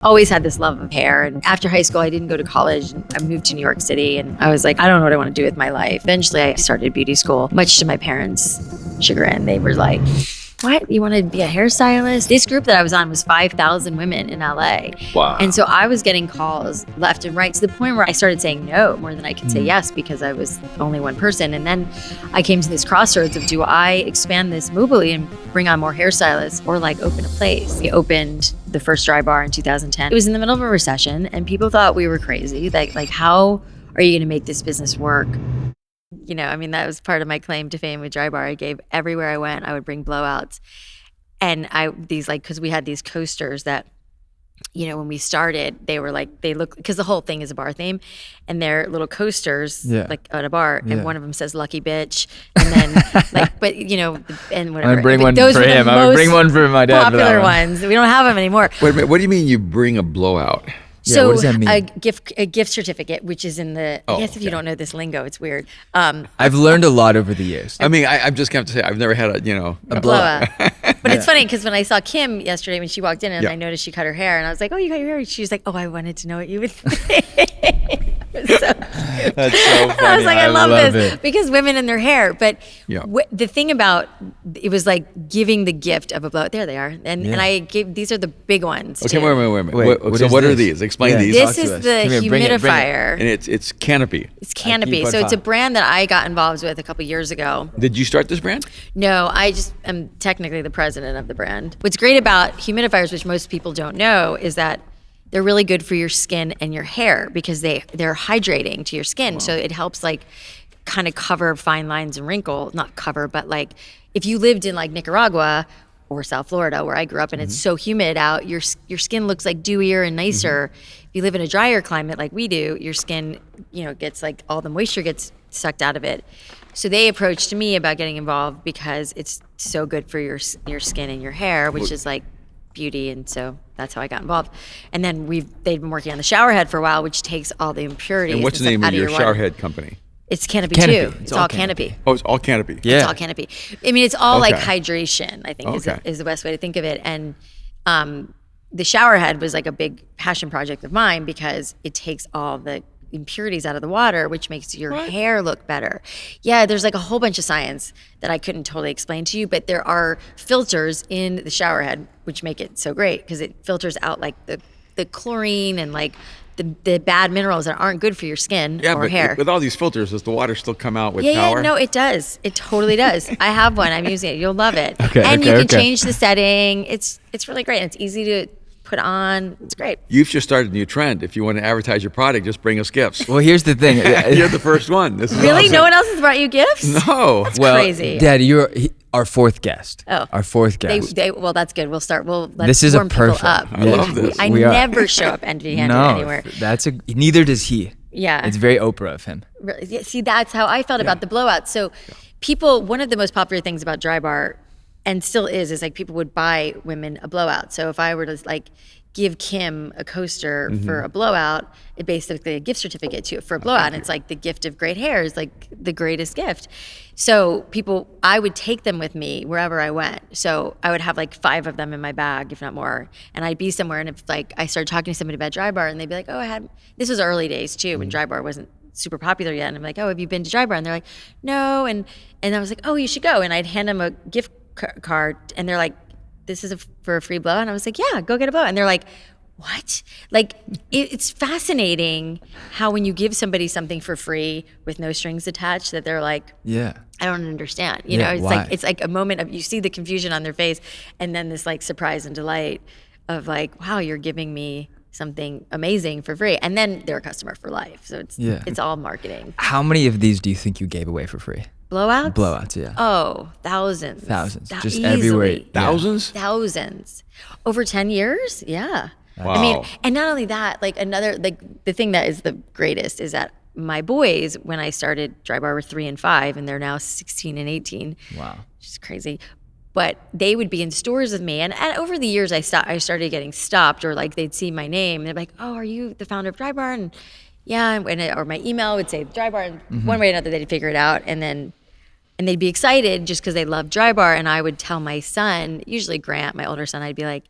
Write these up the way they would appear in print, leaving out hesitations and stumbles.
Always had this love of hair. And after high school, I didn't go to college. And I moved to New York City and I was like, I don't know what I want to do with my life. Eventually, I started beauty school, much to my parents' chagrin. They were like, what? You want to be a hairstylist? This group that I was on was 5,000 women in LA. Wow. And so I was getting calls left and right to the point where I started saying no more than I could say yes because I was only one person. And then I came to this crossroads of, do I expand this mobily and bring on more hairstylists or like open a place? We opened the first Drybar in 2010. It was in the middle of a recession and people thought we were crazy. Like how are you going to make this business work? You know, I mean, that was part of my claim to fame with Drybar. I gave everywhere I went, I would bring blowouts. And because we had these coasters that, you know, when we started, they were like, they look, because the whole thing is a bar theme, and they're little coasters, like at a bar, and one of them says "lucky bitch," and then like, but you know, and whatever. I'd bring but one those for were the him. I would bring one for my dad. Popular ones. We don't have them anymore. Wait a minute. What do you mean you bring a blowout? So what does that mean? A gift certificate, which is in the. I guess if you don't know this lingo, it's weird. I've learned a lot over the years. I mean, I'm just going to say I've never had a blowout. But it's funny because when I saw Kim yesterday when she walked in and I noticed she cut her hair and I was like, oh, you cut your hair? She was like, oh, I wanted to know what you would think. It was so cute. That's so funny. I was like, I love this it. because women and their hair. But the thing about it was like giving the gift of a blowout. There they are. And I gave, these are the big ones. Okay, too. wait a minute. So what are these? Explain these. This is the humidifier. And it's Canopy. It's Canopy. So it's a brand that I got involved with a couple years ago. Did you start this brand? No, I just am technically the president of the brand. What's great about humidifiers, which most people don't know, is that they're really good for your skin and your hair because they're hydrating to your skin. Wow. So it helps like kind of cover fine lines and wrinkles, not cover, but like if you lived in like Nicaragua or South Florida where I grew up and it's so humid out, your skin looks like dewier and nicer. If you live in a drier climate like we do, your skin, you know, gets like all the moisture gets sucked out of it. So they approached me about getting involved because it's so good for your skin and your hair, which is like beauty, and so that's how I got involved. And then they've been working on the shower head for a while, which takes all the impurities. And what's the name of your shower head company? It's Canopy too. It's all Canopy. Oh, it's all Canopy. Yeah, it's all Canopy. I mean, it's all like hydration. I think is the best way to think of it. And the shower head was like a big passion project of mine because it takes all the impurities out of the water, which makes your hair look better. Yeah, there's like a whole bunch of science that I couldn't totally explain to you, but there are filters in the shower head which make it so great because it filters out like the chlorine and like the bad minerals that aren't good for your skin or hair. With all these filters, does the water still come out with power? Yeah, no, it does. It totally does. I have one. I'm using it. You'll love it. You can change the setting. It's really great. It's easy to put on. It's great. You've just started a new trend. If you want to advertise your product, just bring us gifts. Well, here's the thing. You're the first one. This is really? awesome. No one else has brought you gifts? No. That's crazy. Dad, you're our fourth guest. Oh. Our fourth guest. Well, that's good. We'll start. This is warm a perfect. Up. I love this. I never show up empty-handed anywhere. Neither does he. Yeah. It's very Oprah of him. See, that's how I felt about the blowout. So people, one of the most popular things about Drybar, and still is like people would buy women a blowout. So if I were to like give Kim a coaster for a blowout, it basically a gift certificate for a blowout. And it's like the gift of great hair is like the greatest gift. So I would take them with me wherever I went. So I would have like 5 of them in my bag, if not more. And I'd be somewhere and if like I started talking to somebody about Drybar and they'd be like, oh, this was early days too when Drybar wasn't super popular yet. And I'm like, oh, have you been to Drybar? And they're like, no. And I was like, oh, you should go. And I'd hand them a gift card and they're like, this is for a free blowout? And I was like, yeah, go get a blowout. And they're like, what? Like, it's fascinating how when you give somebody something for free with no strings attached, that they're like, I don't understand. You know, it's like a moment of, you see the confusion on their face and then this like surprise and delight of like, wow, you're giving me something amazing for free. And then they're a customer for life. So it's all marketing. How many of these do you think you gave away for free? Blowouts? Blowouts, yeah. Oh, thousands. Just easily. everywhere. Thousands? Thousands. Over 10 years? Yeah. Wow. I mean, and not only that, like the thing that is the greatest is that my boys, when I started Drybar, were 3 and 5, and they're now 16 and 18. Wow. Which is crazy. But they would be in stores with me, and over the years, I started getting stopped, or like they'd see my name, and they'd be like, oh, are you the founder of Drybar? And yeah, or my email would say Drybar, and one way or another, they'd figure it out, and they'd be excited just because they love Drybar. And I would tell my son, usually Grant, my older son, I'd be like,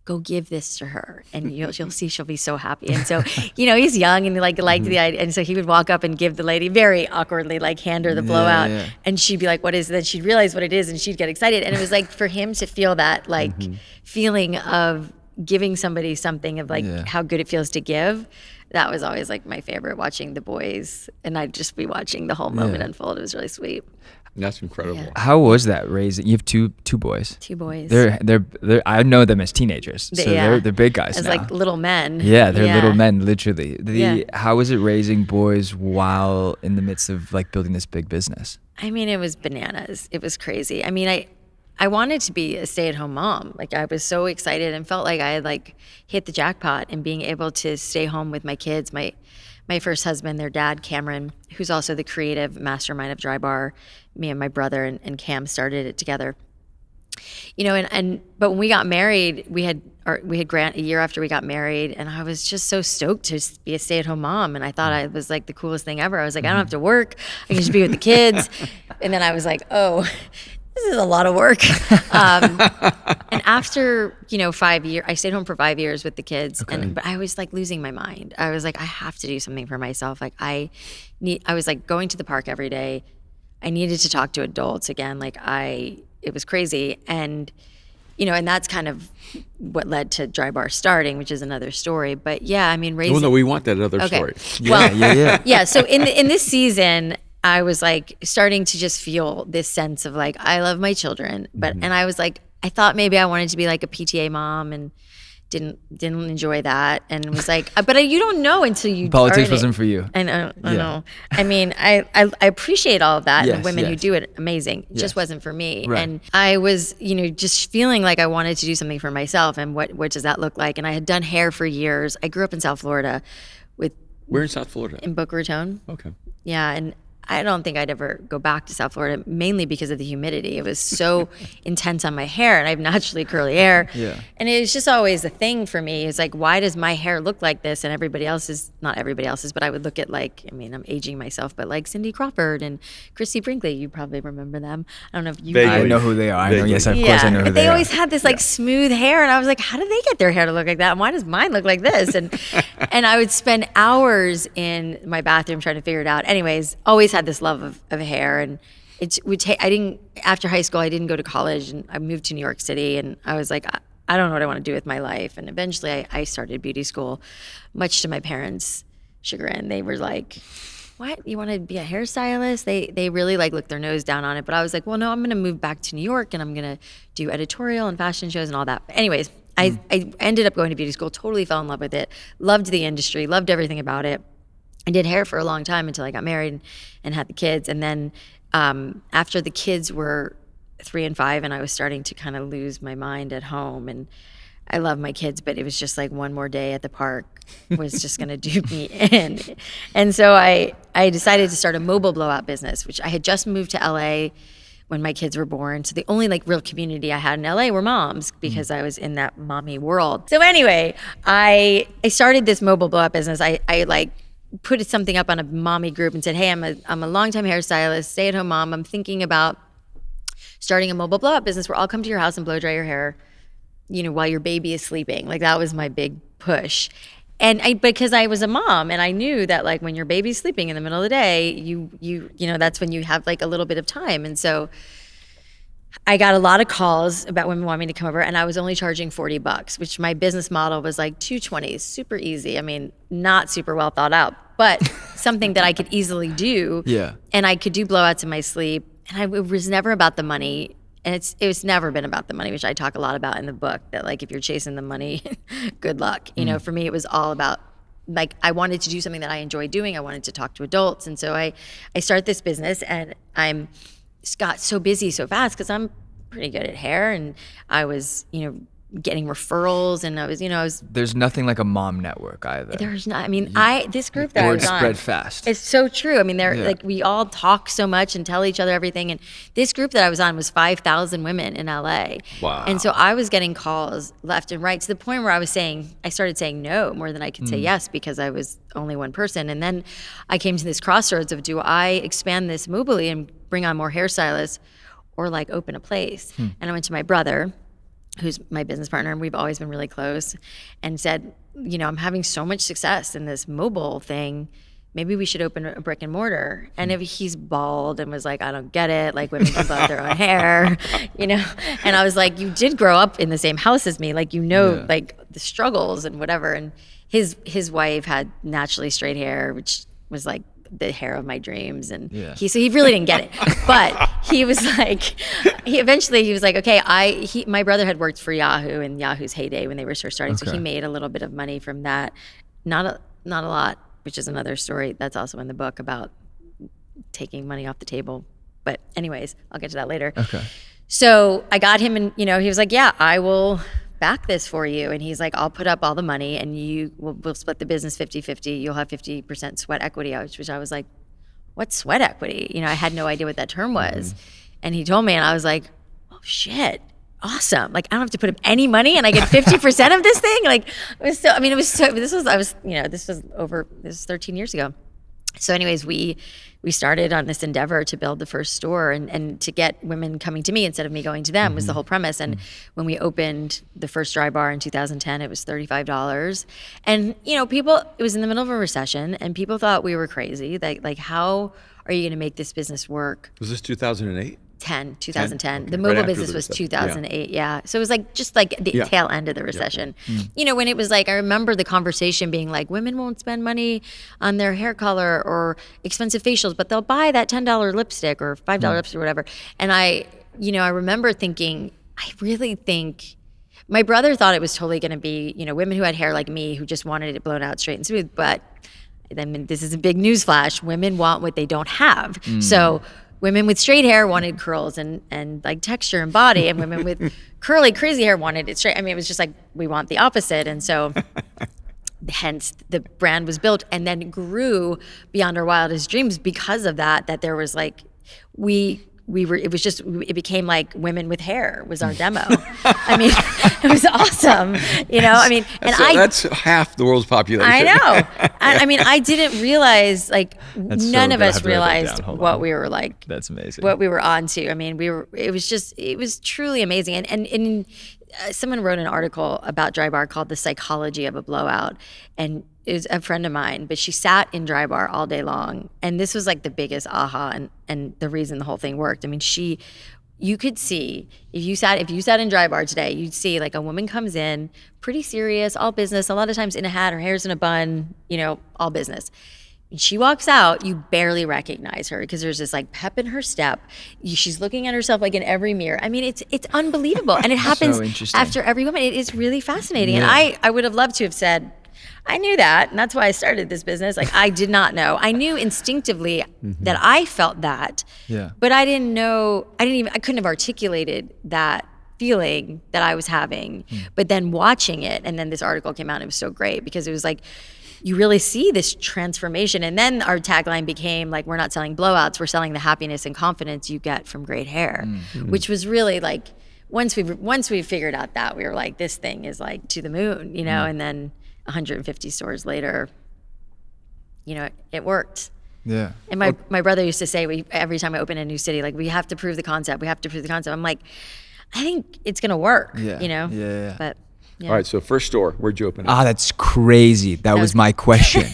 go give this to her and you'll see she'll be so happy. And so, he's young and he liked the idea. And so he would walk up and give the lady very awkwardly, like hand her the blowout and she'd be like, what is it? Then she'd realize what it is and she'd get excited. And it was like for him to feel that like feeling of giving somebody something of like how good it feels to give. That was always like my favorite, watching the boys, and I'd just be watching the whole moment unfold. It was really sweet. That's incredible. Yeah. How was that raising? You have two boys. Two boys. They're I know them as teenagers, so they're big guys as now. like little men. Yeah, they're little men, literally. How was it raising boys while in the midst of like building this big business? I mean, it was bananas. It was crazy. I mean, I wanted to be a stay-at-home mom. Like I was so excited and felt like I had like hit the jackpot and being able to stay home with my kids. My first husband, their dad, Cameron, who's also the creative mastermind of Drybar, me and my brother and Cam started it together. But when we got married, we had Grant a year after we got married, and I was just so stoked to be a stay-at-home mom, and I thought it was like the coolest thing ever. I was like, I don't have to work, I can just be with the kids. And then I was like, oh, this is a lot of work. And after 5 years, I stayed home for 5 years with the kids, but I was like losing my mind. I was like, I have to do something for myself. Like I was like going to the park every day. I needed to talk to adults again. It was crazy. And, and that's kind of what led to Drybar starting, which is another story. But yeah, I mean, raising. Well, no, we want that other story. Yeah. So in this season, I was like starting to just feel this sense of like, I love my children, and I was like, I thought maybe I wanted to be like a PTA mom and didn't enjoy that, and was like, but you don't know until you. Politics wasn't for you. I know. I mean, I appreciate all of that, and the women who do it, amazing. It just wasn't for me, and I was just feeling like I wanted to do something for myself, and what does that look like? And I had done hair for years. I grew up in South Florida, Where in South Florida? In Boca Raton. Okay. Yeah, and I don't think I'd ever go back to South Florida, mainly because of the humidity. It was so intense on my hair, and I have naturally curly hair. Yeah. And it was just always a thing for me. It's like, why does my hair look like this and everybody else's, not everybody else's, but I would look at I'm aging myself, but like Cindy Crawford and Christy Brinkley, you probably remember them. I don't know if you I know who they are. I know, yes, of course I know who but they are. they always had this like smooth hair, and I was like, how did they get their hair to look like that? And why does mine look like this? And I would spend hours in my bathroom trying to figure it out. Anyways, always had this love of hair, and it would take. After high school, I didn't go to college, and I moved to New York City, and I was like, I don't know what I want to do with my life. And eventually, I started beauty school, much to my parents' chagrin. They were like, "What? You want to be a hairstylist?" They really like looked their nose down on it. But I was like, "Well, no, I'm going to move back to New York, and I'm going to do editorial and fashion shows and all that." But anyways, I ended up going to beauty school. Totally fell in love with it. Loved the industry. Loved everything about it. I did hair for a long time until I got married and had the kids. And then after the kids were 3 and 5, and I was starting to kind of lose my mind at home, and I love my kids, but it was just like one more day at the park was just going to do me in. And so I decided to start a mobile blowout business, which I had just moved to LA when my kids were born. So the only like real community I had in LA were moms, because I was in that mommy world. So anyway, I started this mobile blowout business. I like put something up on a mommy group and said, hey, I'm a longtime hairstylist, stay-at-home mom. I'm thinking about starting a mobile blowout business where I'll come to your house and blow dry your hair, while your baby is sleeping. Like that was my big push. And because I was a mom, and I knew that like when your baby's sleeping in the middle of the day, you that's when you have like a little bit of time. And so I got a lot of calls about women wanting me to come over, and I was only charging $40, which my business model was like $220, super easy. I mean, not super well thought out, but something that I could easily do. Yeah. And I could do blowouts in my sleep, and it was never about the money. And it's never been about the money, which I talk a lot about in the book, that like if you're chasing the money, good luck. For me, it was all about like I wanted to do something that I enjoyed doing. I wanted to talk to adults. And so I started this business, and got so busy so fast because I'm pretty good at hair, and I was, getting referrals, and I was. There's nothing like a mom network either. There's not. I mean, this group that I was on. Spread fast. It's so true. I mean, like we all talk so much and tell each other everything, and this group that I was on was 5,000 women in LA. Wow. And so I was getting calls left and right to the point where I started saying no more than I could say yes, because I was only one person. And then I came to this crossroads of, do I expand this mobily and bring on more hairstylists, or like open a place? And I went to my brother, who's my business partner, and we've always been really close, and said, I'm having so much success in this mobile thing. Maybe we should open a brick and mortar. And if he's bald and was like, I don't get it. Like, women can blow out their own hair, And I was like, you did grow up in the same house as me. Like, like the struggles and whatever. And his wife had naturally straight hair, which was like the hair of my dreams. And he really didn't get it. But he was like, he was like, okay, my brother had worked for Yahoo in Yahoo's heyday when they were first starting. So he made a little bit of money from that. Not a lot, which is another story that's also in the book about taking money off the table. But anyways, I'll get to that later. Okay. So I got him, and he was like, yeah, I will back this for you. And he's like, I'll put up all the money, and we'll split the business 50-50. You'll have 50% sweat equity, which I was like, what's sweat equity? I had no idea what that term was. And he told me, and I was like, oh shit. Awesome. Like, I don't have to put up any money and I get 50% of this thing. Like, this was 13 years ago. So anyways, we started on this endeavor to build the first store and to get women coming to me instead of me going to them was the whole premise. And when we opened the first Drybar in 2010, it was $35. And, it was in the middle of a recession, and people thought we were crazy. Like, how are you going to make this business work? Was this 2008? 2010. Okay. The mobile Right business was 2008. Yeah. So it was like just like the tail end of the recession. When it was like, I remember the conversation being like, women won't spend money on their hair color or expensive facials, but they'll buy that $10 lipstick or $5 lipstick or whatever. And I remember thinking, I really think my brother thought it was totally going to be, women who had hair like me who just wanted it blown out straight and smooth. But then this is a big news flash. Women want what they don't have. So women with straight hair wanted curls and like texture and body, and women with curly, crazy hair wanted it straight. I mean, it was just like, we want the opposite. And so hence the brand was built and then grew beyond our wildest dreams because of that there was like, it became like women with hair was our demo. I mean, it was awesome, that's half the world's population. I know. I didn't realize, like, none of us realized what we were like. That's amazing. What we were onto. I mean, it was truly amazing. And someone wrote an article about Drybar called The Psychology of a Blowout. And it was a friend of mine, but she sat in Drybar all day long. And this was like the biggest aha and the reason the whole thing worked. I mean, you could see, if you sat in Drybar today, you'd see like a woman comes in, pretty serious, all business, a lot of times in a hat, her hair's in a bun, all business. And she walks out, you barely recognize her because there's this like pep in her step. She's looking at herself like in every mirror. I mean, it's unbelievable. And it happens after every woman. It is really fascinating. Yeah. And I would have loved to have said, I knew that, and that's why I started this business. Like, I did not know. I knew instinctively that I felt that, but I didn't know, I couldn't have articulated that feeling that I was having. But then watching it, and then this article came out, and it was so great because it was like, you really see this transformation. And then our tagline became like, we're not selling blowouts, we're selling the happiness and confidence you get from great hair, which was really like, once we figured out that, we were like, this thing is like to the moon, and then 150 stores later, it worked. Yeah. And my brother used to say, every time I open a new city, like, we have to prove the concept. I'm like, I think it's going to work, Yeah. But, yeah. All right, so first store, where'd you open it? That's crazy. That was my question.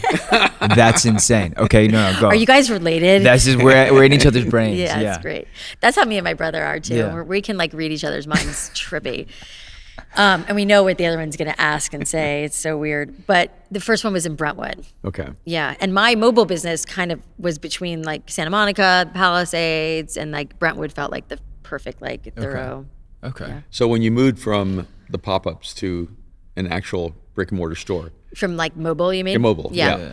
That's insane. Okay, no, go. Are you guys related? We're in each other's brains. Yeah, that's great. That's how me and my brother are too. Yeah. We can like read each other's minds. Trippy. And we know what the other one's going to ask and say. It's so weird. But the first one was in Brentwood. Okay. Yeah. And my mobile business kind of was between like Santa Monica, Palisades, and like Brentwood felt like the perfect, like thorough. Okay. Yeah. So when you moved from the pop-ups to an actual brick and mortar store. From like mobile, you mean? Yeah, mobile. Yeah.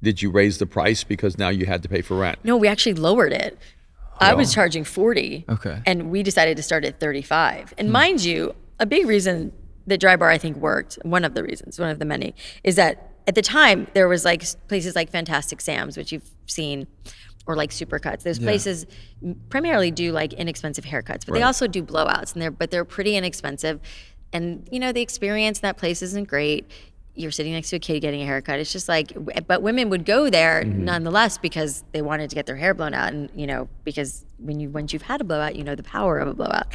Did you raise the price because now you had to pay for rent? No, we actually lowered it. I was charging $40. Okay. And we decided to start at $35. And mind you, a big reason that Drybar I think worked, one of the many, is that at the time there was like places like Fantastic Sam's, which you've seen, or like Supercuts. Those places primarily do like inexpensive haircuts, but they also do blowouts, and they're pretty inexpensive. And the experience in that place isn't great. You're sitting next to a kid getting a haircut. It's just like, but women would go there nonetheless because they wanted to get their hair blown out, and because once you've had a blowout, you know the power of a blowout.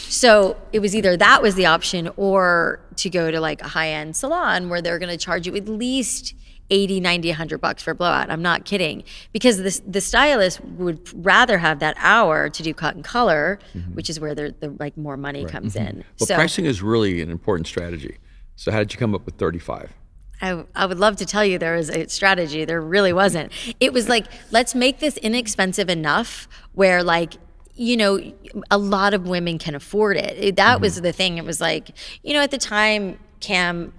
So it was either that was the option or to go to like a high-end salon where they're going to charge you at least 80, 90, $100 for a blowout. I'm not kidding. Because the stylist would rather have that hour to do cut and color, which is where the like more money comes in. Well, so pricing is really an important strategy. So how did you come up with 35? I would love to tell you there was a strategy. There really wasn't. It was like, let's make this inexpensive enough where like, you know, a lot of women can afford it. That was the thing. It was like, you know, at the time, Cam,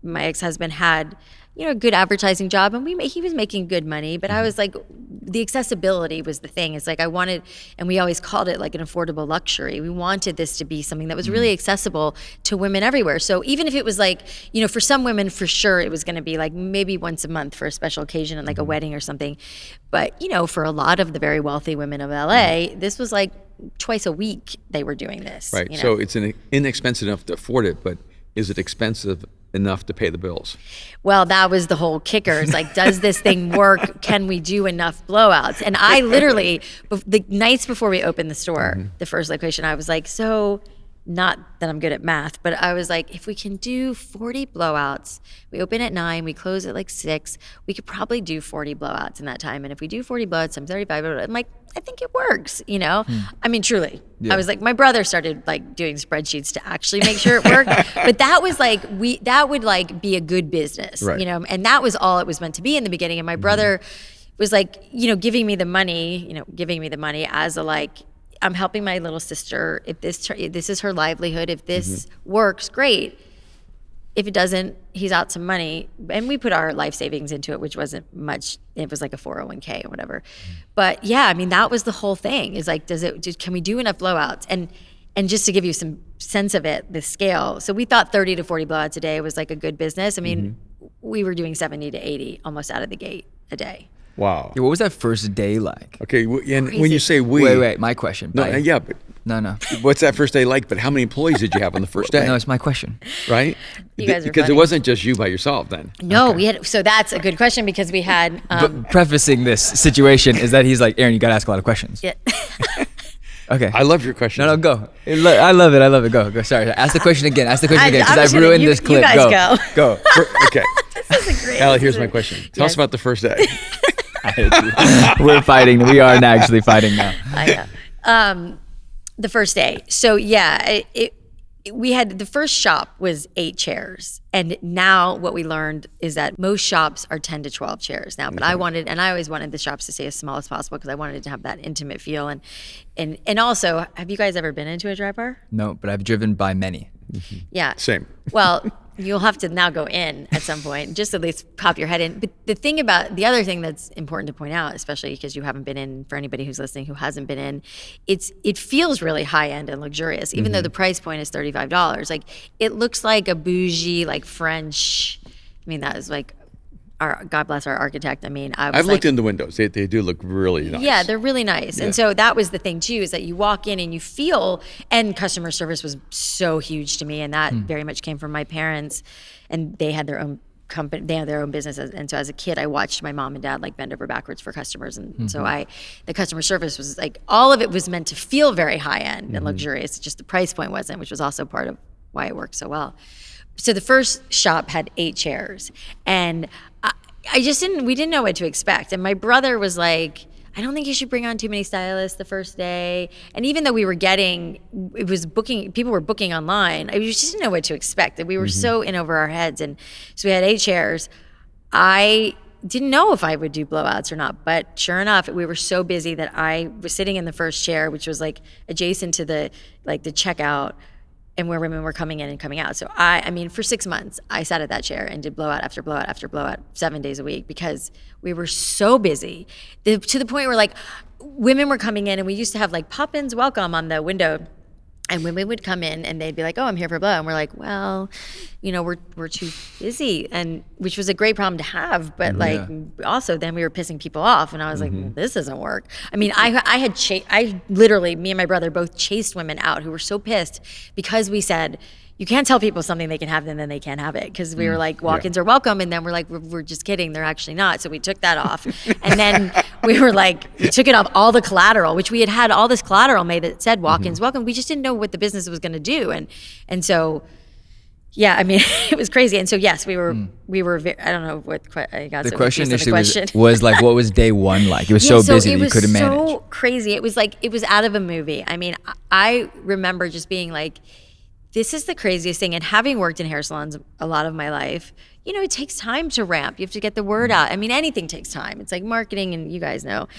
my ex-husband, had, you know, a good advertising job, and he was making good money, but I was like, the accessibility was the thing. It's like I wanted, and we always called it like an affordable luxury. We wanted this to be something that was really accessible to women everywhere. So even if it was like, you know, for some women, for sure, it was going to be like maybe once a month for a special occasion and like a wedding or something. But, you know, for a lot of the very wealthy women of LA, this was like twice a week they were doing this. Right. You know? So it's inexpensive enough to afford it, but is it expensive enough to pay the bills? Well, that was the whole kicker. It's like, does this thing work? Can we do enough blowouts? And I literally, the nights before we opened the store, the first location, I was like, so not that I'm good at math, but I was like, if we can do 40 blowouts, we open at 9, we close at like 6, we could probably do 40 blowouts in that time. And if we do 40 blowouts, I'm 35, I'm like, I think it works, you know? I mean, truly. Yeah. I was like, my brother started like doing spreadsheets to actually make sure it worked. But that was like, that would like be a good business, right. You know? And that was all it was meant to be in the beginning. And my brother was like, you know, giving me the money as a like, I'm helping my little sister. If this is her livelihood, if this works, great. If it doesn't, he's out some money. And we put our life savings into it, which wasn't much. It was like a 401k or whatever. But yeah, I mean, that was the whole thing. Is like, can we do enough blowouts? And just to give you some sense of it, the scale. So we thought 30 to 40 blowouts a day was like a good business. I mean, we were doing 70 to 80 almost out of the gate a day. Wow. Yeah, what was that first day like? Okay, and when you say we... Wait, my question. No, yeah, but... No. What's that first day like? But how many employees did you have on the first day? No, it's my question. Right? You guys are because funny. It wasn't just you by yourself then. No, Okay. we had. So that's a good question because we had. But prefacing this situation is that he's like, Aaron, you got to ask a lot of questions. Yeah. Okay. I love your question. No, go. I love it. Go. Sorry. Ask the question again. Because I've ruined this clip. You guys Go. Okay. This is great. Alli, here's my question. Tell us about the first day. I hate you. We're fighting. We are actually fighting now. I know. The first day. So yeah, we had the first shop was 8 chairs, and now what we learned is that most shops are 10 to 12 chairs now. But I always wanted the shops to stay as small as possible because I wanted to have that intimate feel. And also, have you guys ever been into a Drybar? No, but I've driven by many. Yeah. Same. Well, you'll have to now go in at some point, just at least pop your head in. But the other thing that's important to point out, especially because you haven't been in, for anybody who's listening who hasn't been in, it feels really high end and luxurious, even though the price point is $35. Like it looks like a bougie, like French. I mean, that is like God bless our architect. I mean, I've looked in the windows. They do look really nice. Yeah, they're really nice. Yeah. And so that was the thing too, is that you walk in and you feel, and customer service was so huge to me. And that very much came from my parents, and they had their own company, they had their own businesses. And so as a kid, I watched my mom and dad like bend over backwards for customers. And so the customer service was like, all of it was meant to feel very high end and luxurious. Just the price point wasn't, which was also part of why it worked so well. So the first shop had 8 chairs, and we didn't know what to expect. And my brother was like, I don't think you should bring on too many stylists the first day. And even though people were booking online, I just didn't know what to expect. And we were so in over our heads. And so we had 8 chairs. I didn't know if I would do blowouts or not, but sure enough, we were so busy that I was sitting in the first chair, which was like adjacent to the checkout, and where women were coming in and coming out. So I mean, for 6 months, I sat at that chair and did blowout after blowout after blowout 7 days a week because we were so busy to the point where like women were coming in, and we used to have like pop-ins welcome on the window, and women would come in and they'd be like, oh, I'm here for a blowout. And we're like, well, you know, we're too busy, and which was a great problem to have. But like also then we were pissing people off, and I was like, well, this doesn't work. I mean, I literally, me and my brother both chased women out who were so pissed because we said, you can't tell people something they can have and then they can't have it, because we were like, walk-ins are welcome, and then we're like, we're just kidding, they're actually not. So we took that off, and then we were like, we took it off all the collateral, which we had all this collateral made that said walk-ins welcome. We just didn't know what the business was going to do, and so. Yeah, I mean, it was crazy. And so, yes, we were, I don't know what, I got The so question confused on the initially question. was like, what was day one like? It was so busy that you couldn't manage. It was so crazy. It was like, it was out of a movie. I mean, I remember just being like, this is the craziest thing. And having worked in hair salons a lot of my life, you know, it takes time to ramp. You have to get the word out. I mean, anything takes time. It's like marketing, and you guys know.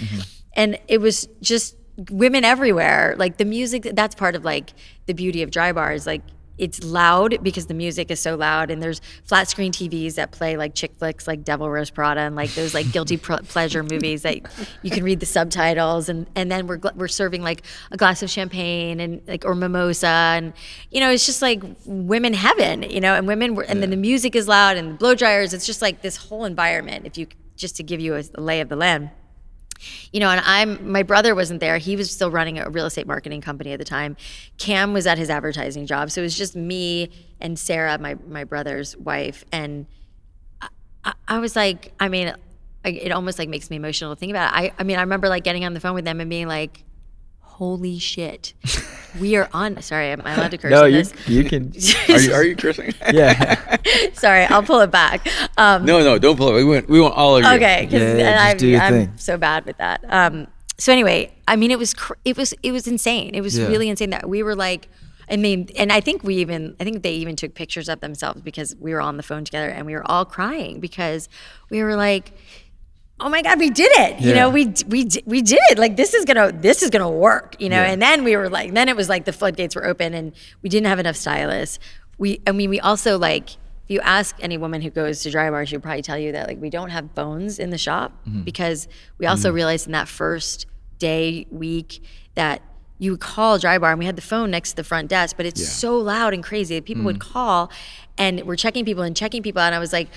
And it was just women everywhere. Like the music, that's part of like the beauty of Drybar is like, it's loud because the music is so loud, and there's flat screen TVs that play like chick flicks like Devil Wears Prada and like those like guilty pleasure movies that you can read the subtitles, and then we're serving like a glass of champagne and like or mimosa, and you know, it's just like women heaven, you know, and women were, and then the music is loud and the blow dryers. It's just like this whole environment. If you just to give you a lay of the land. You know, and my brother wasn't there. He was still running a real estate marketing company at the time. Cam was at his advertising job. So it was just me and Sarah, my brother's wife. And I was like, I mean, it almost like makes me emotional to think about it. I mean, I remember like getting on the phone with them and being like, holy shit, we are on. Sorry, am I allowed to curse? No, on you this? can. Are you cursing? Yeah. Sorry, I'll pull it back. No, don't pull it. We want all of you. Okay, because just do your I'm thing. so bad with that. So anyway, I mean, it was insane. It was really insane that we were like, I mean, and I think they even took pictures of themselves because we were on the phone together and we were all crying because we were like, oh my God, we did it. You know, we did it. Like, this is gonna work, you know? And then we were like, then it was like the floodgates were open and we didn't have enough stylists. We also like, if you ask any woman who goes to Drybar, she'll probably tell you that like we don't have phones in the shop because we also realized in that first day, week, that you would call Drybar and we had the phone next to the front desk, but it's so loud and crazy that people would call and we're checking people out. And I was like,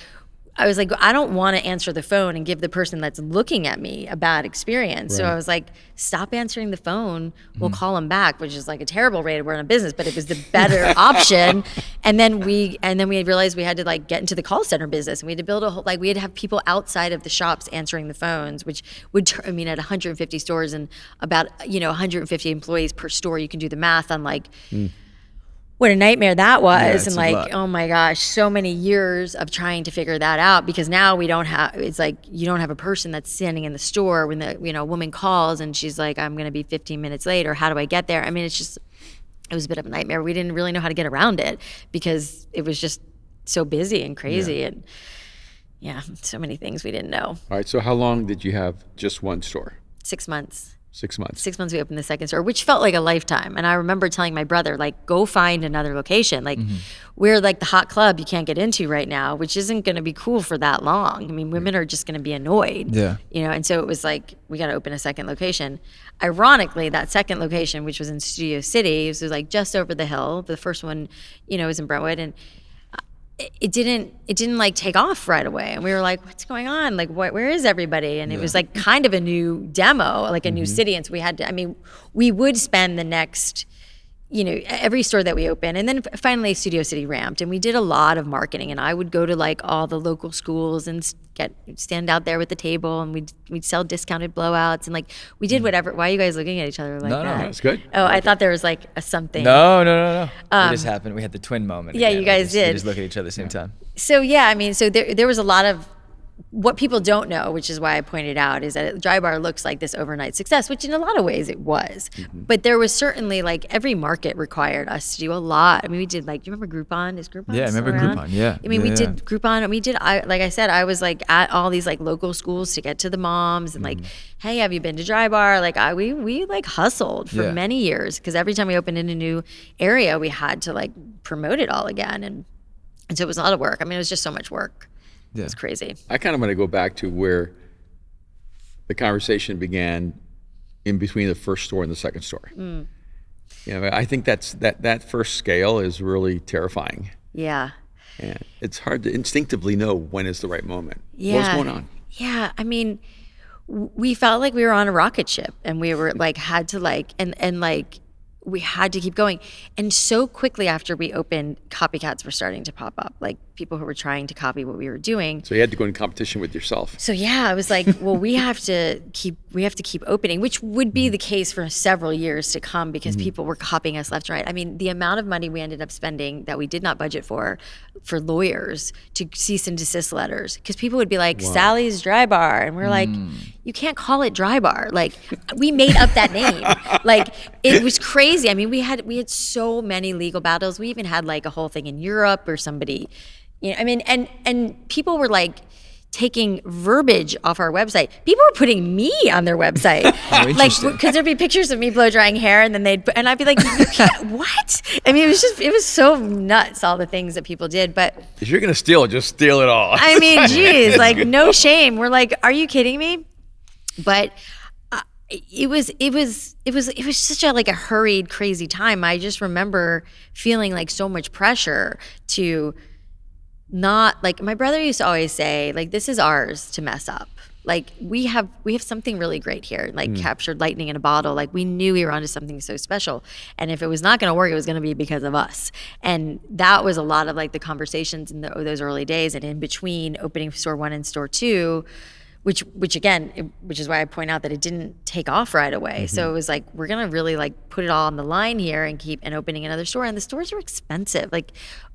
I don't want to answer the phone and give the person that's looking at me a bad experience. Right. So I was like, stop answering the phone. We'll call them back, which is like a terrible way to run a business, but it was the better option. And then we realized we had to like get into the call center business, and we had to build a whole, like we had to have people outside of the shops answering the phones, which would, at 150 stores and about, 150 employees per store, you can do the math on like, what a nightmare that was. And like, oh my gosh, so many years of trying to figure that out, because now it's like, you don't have a person that's standing in the store when the, woman calls and she's like, I'm going to be 15 minutes late, or how do I get there? I mean, it was a bit of a nightmare. We didn't really know how to get around it because it was just so busy and crazy and so many things we didn't know. All right. So how long did you have just one store? 6 months. 6 months. 6 months we opened the second store, which felt like a lifetime. And I remember telling my brother, like, go find another location. Like, we're like the hot club you can't get into right now, which isn't going to be cool for that long. I mean, women are just going to be annoyed. Yeah. And so it was like, we got to open a second location. Ironically, that second location, which was in Studio City, was like just over the hill. The first one, was in Brentwood, and it didn't like take off right away, and we were like, what's going on, like where is everybody? And it was like kind of a new demo, like a new city, and so we had to, we would spend the next every store that we opened, and then finally Studio City ramped, and we did a lot of marketing, and I would go to like all the local schools and stand out there with the table, and we'd sell discounted blowouts, and like we did whatever. Why are you guys looking at each other like that? No, it's good. Oh, I thought there was like a something. No. It just happened. We had the twin moment. Yeah, again. You guys did. We just look at each other at the same time. So so there was a lot of what people don't know, which is why I pointed out, is that Drybar looks like this overnight success, which in a lot of ways it was. But there was certainly like every market required us to do a lot. We did like, do you remember Groupon? Is Groupon? Yeah, I remember around? Groupon. Yeah. We did Groupon. And we did, like I said, I was like at all these like local schools to get to the moms and like, hey, have you been to Drybar? Like we like hustled for many years, because every time we opened in a new area, we had to like promote it all again. And so it was a lot of work. It was just so much work. Yeah. It's crazy. I kind of want to go back to where the conversation began in between the first store and the second store. I think that first scale is really terrifying. Yeah. And it's hard to instinctively know when is the right moment. Yeah. What's going on? Yeah. We felt like we were on a rocket ship, and we were like, had to like, and like, we had to keep going. And so quickly after we opened, copycats were starting to pop up, like people who were trying to copy what we were doing. So you had to go in competition with yourself. So yeah, I was like, well, we have to keep opening, which would be the case for several years to come because people were copying us left and right. I mean, the amount of money we ended up spending that we did not budget for lawyers to cease and desist letters, because people would be like, Sally's Drybar, and we're like, you can't call it Drybar. Like, we made up that name. Like, it was crazy. I mean, we had so many legal battles. We even had like a whole thing in Europe or somebody, you know, I mean, and people were like taking verbiage off our website. People were putting me on their website, like, because there'd be pictures of me blow drying hair, and then and I'd be like, you can't, what? I mean, it was so nuts, all the things that people did. But if you're gonna steal it, just steal it all. I mean, geez, like, no shame. We're like, are you kidding me? But it was such a like a hurried, crazy time. I just remember feeling like so much pressure to not, like, my brother used to always say, like, this is ours to mess up. Like, we have something really great here, like captured lightning in a bottle. Like, we knew we were onto something so special. And if it was not going to work, it was going to be because of us. And that was a lot of like the conversations in those early days, and in between opening store 1 and store 2, which is why I point out that it didn't take off right away. So it was like, we're gonna really like put it all on the line here and keep opening another store. And the stores are expensive, like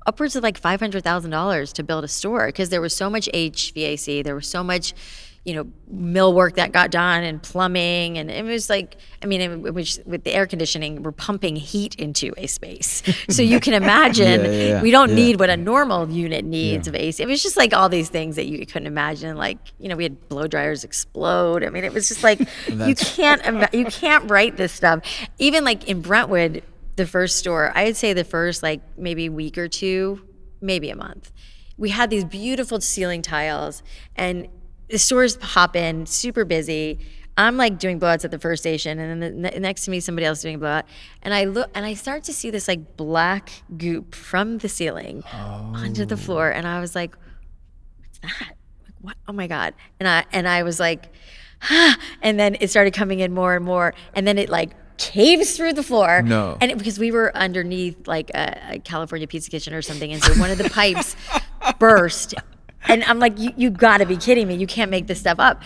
upwards of like $500,000 to build a store, because there was so much HVAC, there was so much, you know, mill work that got done, and plumbing, and it was like, I mean, with the air conditioning, we're pumping heat into a space. So you can imagine, we don't need what a normal unit needs of AC. It was just like all these things that you couldn't imagine. Like, you know, we had blow dryers explode. I mean, it was just like, you can't write this stuff. Even like in Brentwood, the first store, I'd say the first like maybe week or two, maybe a month, we had these beautiful ceiling tiles, and the stores pop in, super busy. I'm like doing blowouts at the first station, and then next to me, somebody else doing a blowout. And I look, and I start to see this like black goop from the ceiling onto the floor, and I was like, "What's that? Like, what? Oh my god!" And I was like, "Ah!" And then it started coming in more and more, and then it like caves through the floor. No. And because we were underneath like a California pizza kitchen or something, and so one of the pipes burst. And I'm like, you gotta be kidding me. You can't make this stuff up.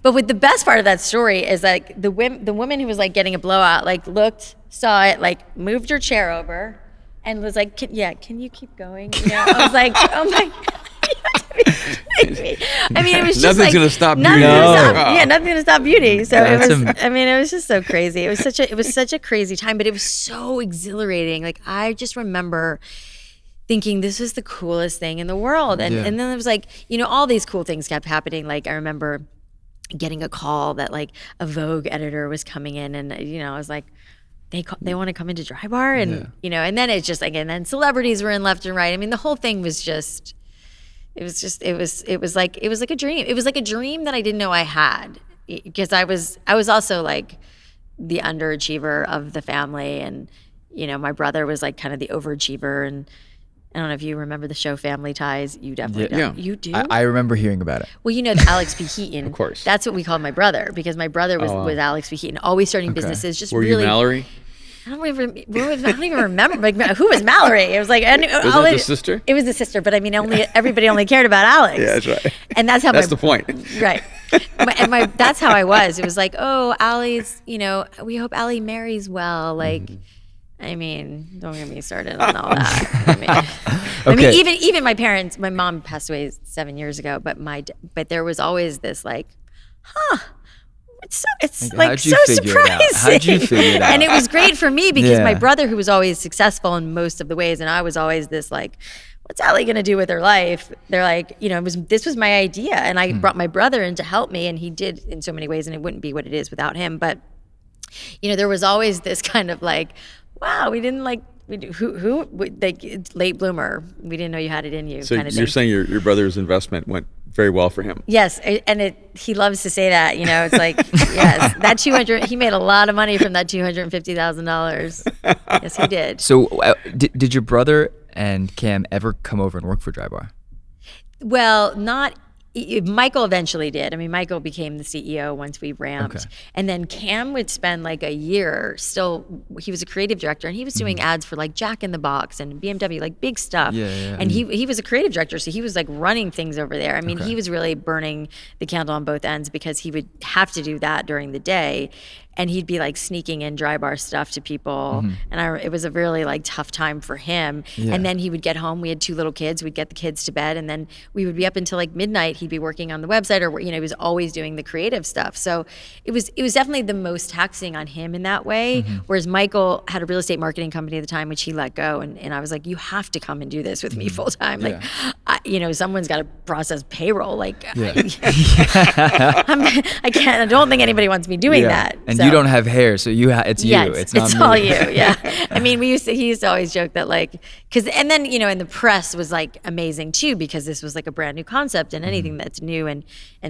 But with the best part of that story is like the woman who was like getting a blowout, like looked, saw it, like moved her chair over and was like, can you keep going? You know, I was like, oh my God. I mean, it was just nothing's like, gonna stop beauty. Nothing's gonna stop beauty. So it was just so crazy. It was such a crazy time, but it was so exhilarating. Like, I just remember thinking this was the coolest thing in the world. And then it was like, you know, all these cool things kept happening. Like, I remember getting a call that like a Vogue editor was coming in, and, you know, I was like, they want to come into Drybar, and you know, and then it's just like, and then celebrities were in left and right. I mean, the whole thing was just, it was like a dream. It was like a dream that I didn't know I had, because I was also like the underachiever of the family, and, you know, my brother was like kind of the overachiever. And I don't know if you remember the show Family Ties. You definitely don't. Yeah. You do? I remember hearing about it. Well, you know Alex P. Heaton. Of course. That's what we called my brother, because my brother was with Alex P. Heaton, always starting businesses. Just Were really. you Mallory? I don't even remember. Like, who was Mallory? It was like, Was it the sister? It was the sister, but I mean, everybody only cared about Alex. Yeah, that's right. And that's how that's the point. Right. That's how I was. It was like, oh, Allie's, you know, we hope Allie marries well. Like, I mean, don't get me started on all that. I mean, even my parents, my mom passed away 7 years ago, but there was always this like, it's like so surprising. How'd you figure it out? And it was great for me, because my brother, who was always successful in most of the ways, and I was always this like, what's Allie gonna do with her life? They're like, you know, this was my idea, and I brought my brother in to help me, and he did in so many ways, and it wouldn't be what it is without him. But, you know, there was always this kind of like, wow, we didn't like, who like, late bloomer, we didn't know you had it in you. So kind of you're thing. saying your brother's investment went very well for him. Yes, and he loves to say that. You know, it's like, yes, that he made a lot of money from that $250,000. Yes, he did. So did your brother and Cam ever come over and work for Drybar? Well, not Michael eventually did. I mean, Michael became the CEO once we ramped. Okay. And then Cam would spend like a year still, he was a creative director and he was doing ads for like Jack in the Box and BMW, like big stuff. Yeah. And he was a creative director, so he was like running things over there. I mean, he was really burning the candle on both ends because he would have to do that during the day. And he'd be like sneaking in Drybar stuff to people. And it was a really like tough time for him. Yeah. And then he would get home. We had 2 little kids. We'd get the kids to bed. And then we would be up until like midnight. He'd be working on the website or, he was always doing the creative stuff. So it was definitely the most taxing on him in that way. Whereas Michael had a real estate marketing company at the time, which he let go. And I was like, you have to come and do this with me full time. Like, someone's got to process payroll. Like, I can't, I don't think anybody wants me doing that. And So. you don't have hair, so it's you. It's not me. All you. Yeah. I mean, he used to always joke that like, and then, and the press was like amazing too, because this was like a brand new concept and anything that's new and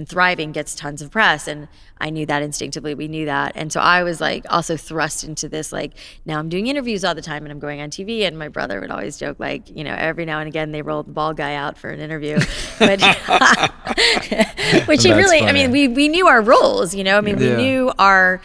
thriving gets tons of press. And I knew that instinctively. We knew that. And so I was like also thrust into this, like, now I'm doing interviews all the time and I'm going on TV. And my brother would always joke, like, every now and again they roll the bald guy out for an interview. But which he really, funny. I mean, we knew our roles, we knew our,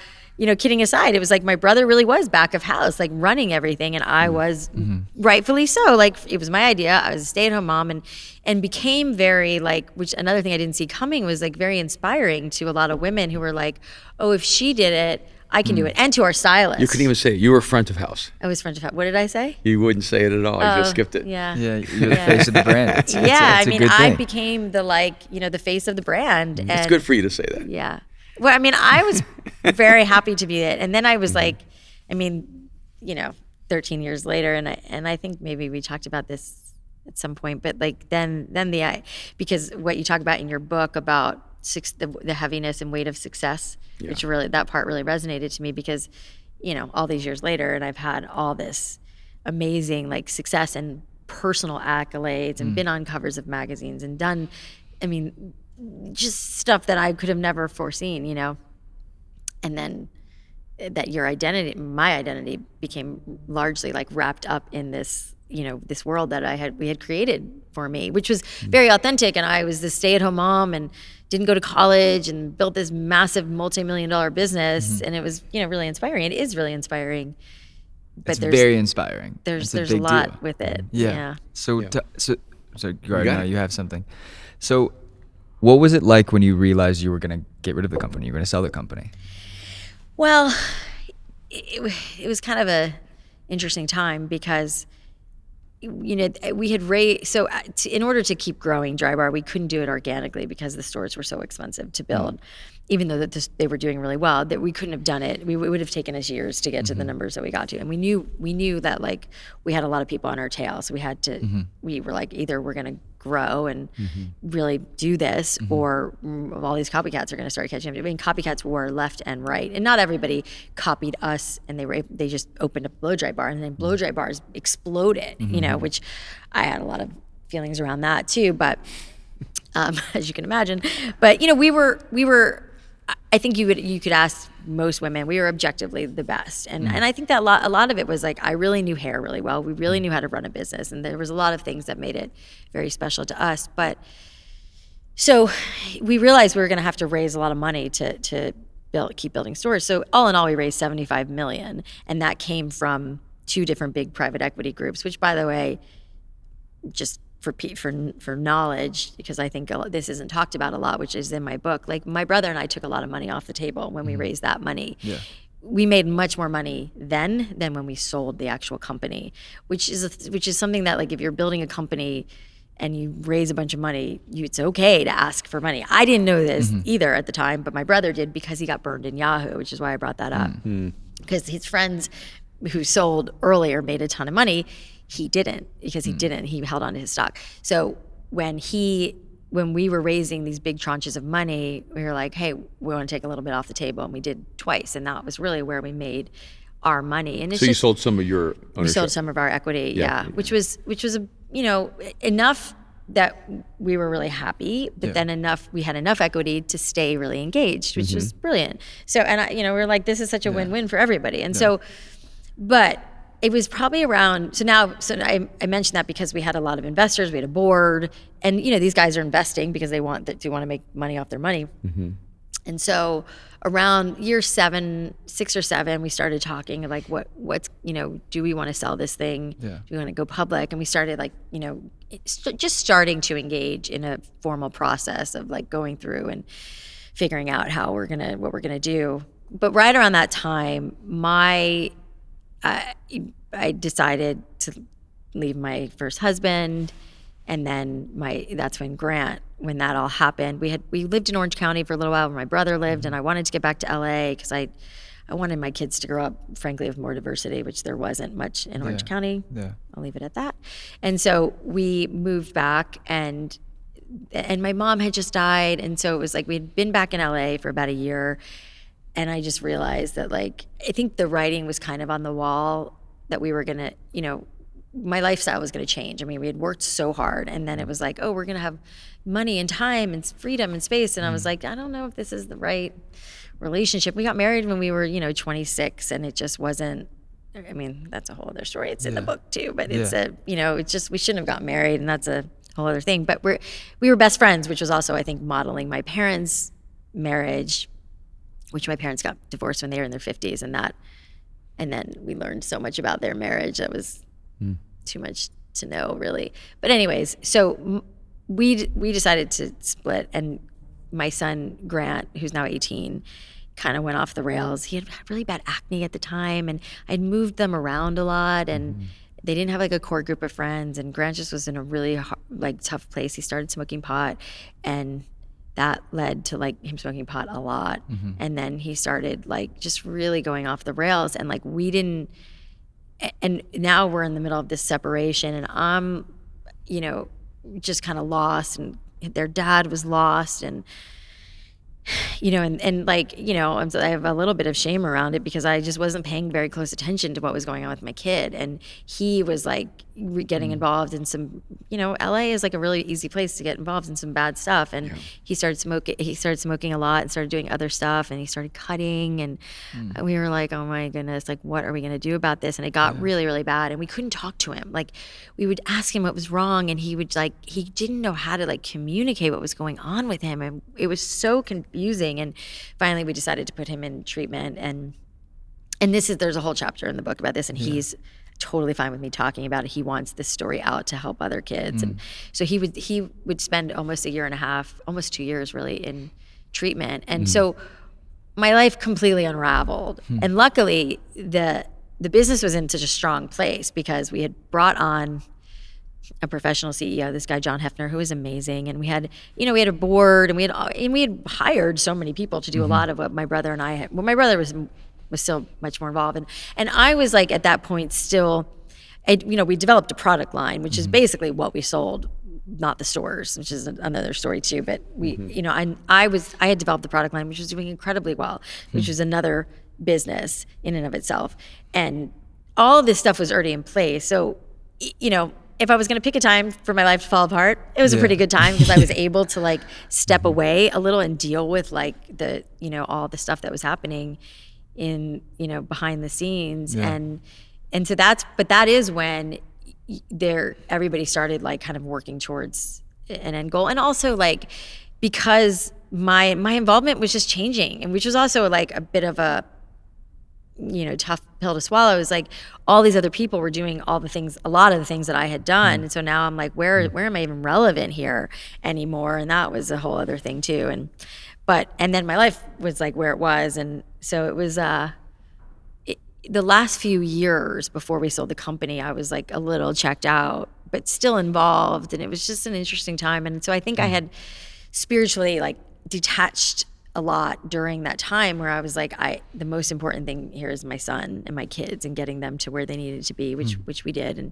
kidding aside, it was like my brother really was back of house, like running everything. And I was rightfully so. Like, it was my idea. I was a stay-at-home mom and became very like, which another thing I didn't see coming was like very inspiring to a lot of women who were like, oh, if she did it, I can do it. And to our stylists. You couldn't even say it. You were front of house. I was front of house. What did I say? You wouldn't say it at all. You just skipped it. Yeah. Yeah, you're the face of the brand. It's I a mean, good I thing. became the the face of the brand. And It's good for you to say that. Yeah. Well, I mean, I was very happy to be it. And then I was like, I mean, 13 years later, and I think maybe we talked about this at some point, but like then because what you talk about in your book about the heaviness and weight of success, which really, that part really resonated to me because, all these years later, and I've had all this amazing like success and personal accolades and been on covers of magazines and done, I mean, just stuff that I could have never foreseen, and then that my identity became largely like wrapped up in this, this world that we had created for me, which was very authentic. And I was this stay-at-home mom and didn't go to college and built this massive multi-million-dollar business. And it was, really inspiring. It is really inspiring. But It's very inspiring. There's It's a big lot deal. with it. Yeah. So got now it. you have something. So what was it like when you realized you were going to get rid of the company? You were going to sell the company? Well, it was kind of a interesting time because, we had raised, so in order to keep growing Drybar, we couldn't do it organically because the stores were so expensive to build. Even though they were doing really well, that we couldn't have done it. It would have taken us years to get to the numbers that we got to. And we knew that like we had a lot of people on our tail. So we had to, we were like, either we're going to grow and really do this or all these copycats are going to start catching up. I mean, copycats were left and right. And not everybody copied us and they just opened up Blow Dry Bar and then Blow Dry Bars exploded, which I had a lot of feelings around that too. But as you can imagine, but we were, I think you could ask most women, we were objectively the best. And I think that a lot of it was like, I really knew hair really well. We really knew how to run a business. And there was a lot of things that made it very special to us. But so we realized we were going to have to raise a lot of money to keep building stores. So all in all, we raised $75 million. And that came from 2 different big private equity groups, which by the way, just for knowledge, because I think this isn't talked about a lot, which is in my book. Like my brother and I took a lot of money off the table when we raised that money. Yeah. We made much more money then than when we sold the actual company, which is something that like if you're building a company and you raise a bunch of money, it's okay to ask for money. I didn't know this either at the time, but my brother did because he got burned in Yahoo, which is why I brought that up. Because his friends who sold earlier made a ton of money. He didn't because he held on to his stock. So when we were raising these big tranches of money, we were like, hey, we want to take a little bit off the table. And we did twice. And that was really where we made our money. And it's So you sold some of your ownership? We sold some of our equity, yeah. Which was enough that we were really happy, but then we had enough equity to stay really engaged, which was brilliant. So, and we were like, this is such a win-win for everybody. And so, but it was probably around, so I mentioned that because we had a lot of investors, we had a board, and these guys are investing because they want to make money off their money. And so around year 6 or 7, we started talking of like, what's, do we want to sell this thing? Yeah. Do we want to go public? And we started like, just starting to engage in a formal process of like going through and figuring out what we're going to do. But right around that time, I decided to leave my first husband, and then that's when that all happened. We lived in Orange County for a little while where my brother lived, and I wanted to get back to LA because I wanted my kids to grow up, frankly, with more diversity, which there wasn't much in Orange County. Yeah. I'll leave it at that. And so we moved back, and my mom had just died, and so it was like we'd been back in LA for about a year. And I just realized that, like, I think the writing was kind of on the wall that we were gonna, my lifestyle was gonna change. I mean, we had worked so hard, and then it was like, oh, we're gonna have money and time and freedom and space. And I was like, I don't know if this is the right relationship. We got married when we were, 26, and it just wasn't. I mean, that's a whole other story. It's in the book too, but it's it's just, we shouldn't have gotten married, and that's a whole other thing. But we were best friends, which was also, I think, modeling my parents' marriage, which my parents got divorced when they were in their 50s, and then we learned so much about their marriage that was too much to know, really. But anyways, so we decided to split, and my son Grant, who's now 18, kind of went off the rails. He had really bad acne at the time, and I'd moved them around a lot, and they didn't have like a core group of friends, and Grant just was in a really tough place. He started smoking pot, and that led to like him smoking pot a lot. And then he started like just really going off the rails, and like and now we're in the middle of this separation, and I'm, just kind of lost, and their dad was lost, and and like, I have a little bit of shame around it because I just wasn't paying very close attention to what was going on with my kid. And he was like getting involved in some, LA is like a really easy place to get involved in some bad stuff. And he started smoking a lot and started doing other stuff, and he started cutting, and we were like, oh my goodness, like what are we going to do about this? And it got really, really bad, and we couldn't talk to him. Like we would ask him what was wrong, and he would he didn't know how to like communicate what was going on with him. And it was so confusing. And finally we decided to put him in treatment, and there's a whole chapter in the book about this, and he's totally fine with me talking about it. He wants this story out to help other kids. And so he would spend almost a year and a half, almost 2 years really, in treatment. And so my life completely unraveled. And luckily the business was in such a strong place because we had brought on a professional CEO, this guy John Hefner, who was amazing, and we had a board, and we had hired so many people to do a lot of what my brother and I had. Well, my brother was still much more involved, and I was like at that point still, we developed a product line, which is basically what we sold, not the stores, which is another story too. But we, I had developed the product line, which was doing incredibly well, which was another business in and of itself, and all of this stuff was already in place. So, if I was going to pick a time for my life to fall apart, it was a pretty good time because I was able to like step away a little and deal with like the, all the stuff that was happening in, behind the scenes. And so that is when everybody started like kind of working towards an end goal. And also like, because my involvement was just changing, and which was also like a bit of a, tough pill to swallow. Is like all these other people were doing a lot of the things that I had done. And so now I'm like, where am I even relevant here anymore? And that was a whole other thing too. And then my life was like where it was. And so it was, the last few years before we sold the company, I was like a little checked out, but still involved. And it was just an interesting time. And so I think I had spiritually like detached a lot during that time where I was like, the most important thing here is my son and my kids and getting them to where they needed to be, which we did, and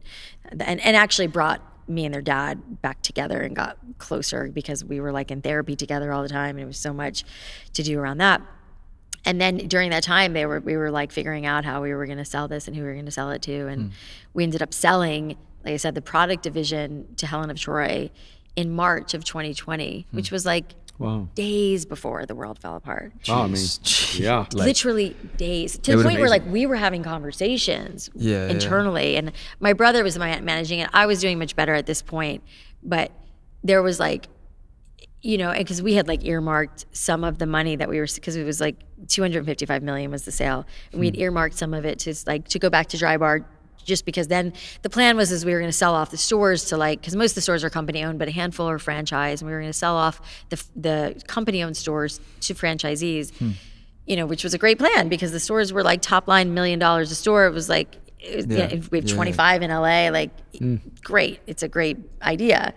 actually brought me and their dad back together and got closer because we were like in therapy together all the time, and it was so much to do around that. And then during that time, we were like figuring out how we were going to sell this and who we were going to sell it to, and we ended up selling, like I said, the product division to Helen of Troy in March of 2020, which was like Wow. days before the world fell apart. Wow, I mean, yeah. Literally days, to It the was point where amazing. like we were having conversations Yeah, yeah. internally, and my brother was managing it. I was doing much better at this point, but there was like, you know, because we had like earmarked some of the money that we were, because it was like 255 million was the sale, and we'd earmarked some of it to go back to Drybar, just because then the plan was we were going to sell off the stores to like, because most of the stores are company owned, but a handful are franchise, and we were going to sell off the company owned stores to franchisees, you know, which was a great plan because the stores were like top line $1 million a store. It was like, we have 25 in LA, like great. It's a great idea.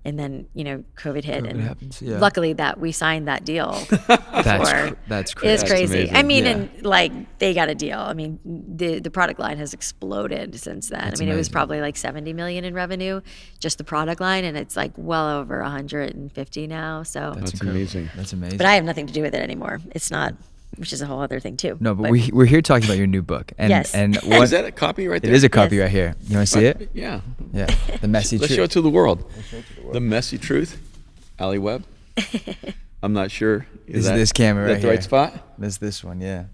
And then, you know, COVID hit, and happens, yeah. luckily that we signed that deal. That's crazy. It's crazy. amazing. I mean, Yeah. and like they got a deal. I mean, the product line has exploded since then. That's I mean, it was amazing. probably like 70 million in revenue, just the product line, and it's like well over 150 now. So, That's incredible. amazing. That's amazing. but I have nothing to do with it anymore. It's not, which is a whole other thing too. No, but we're here talking about your new book. And, Yes. and Is what, that a copy right it there? is a copy Yes. right here. You want to see it? Yeah. Yeah. The messy Let's truth. show it to the world. The messy truth. Alli Webb. I'm not sure. Is this camera that right the right here. spot? There's this one, yeah.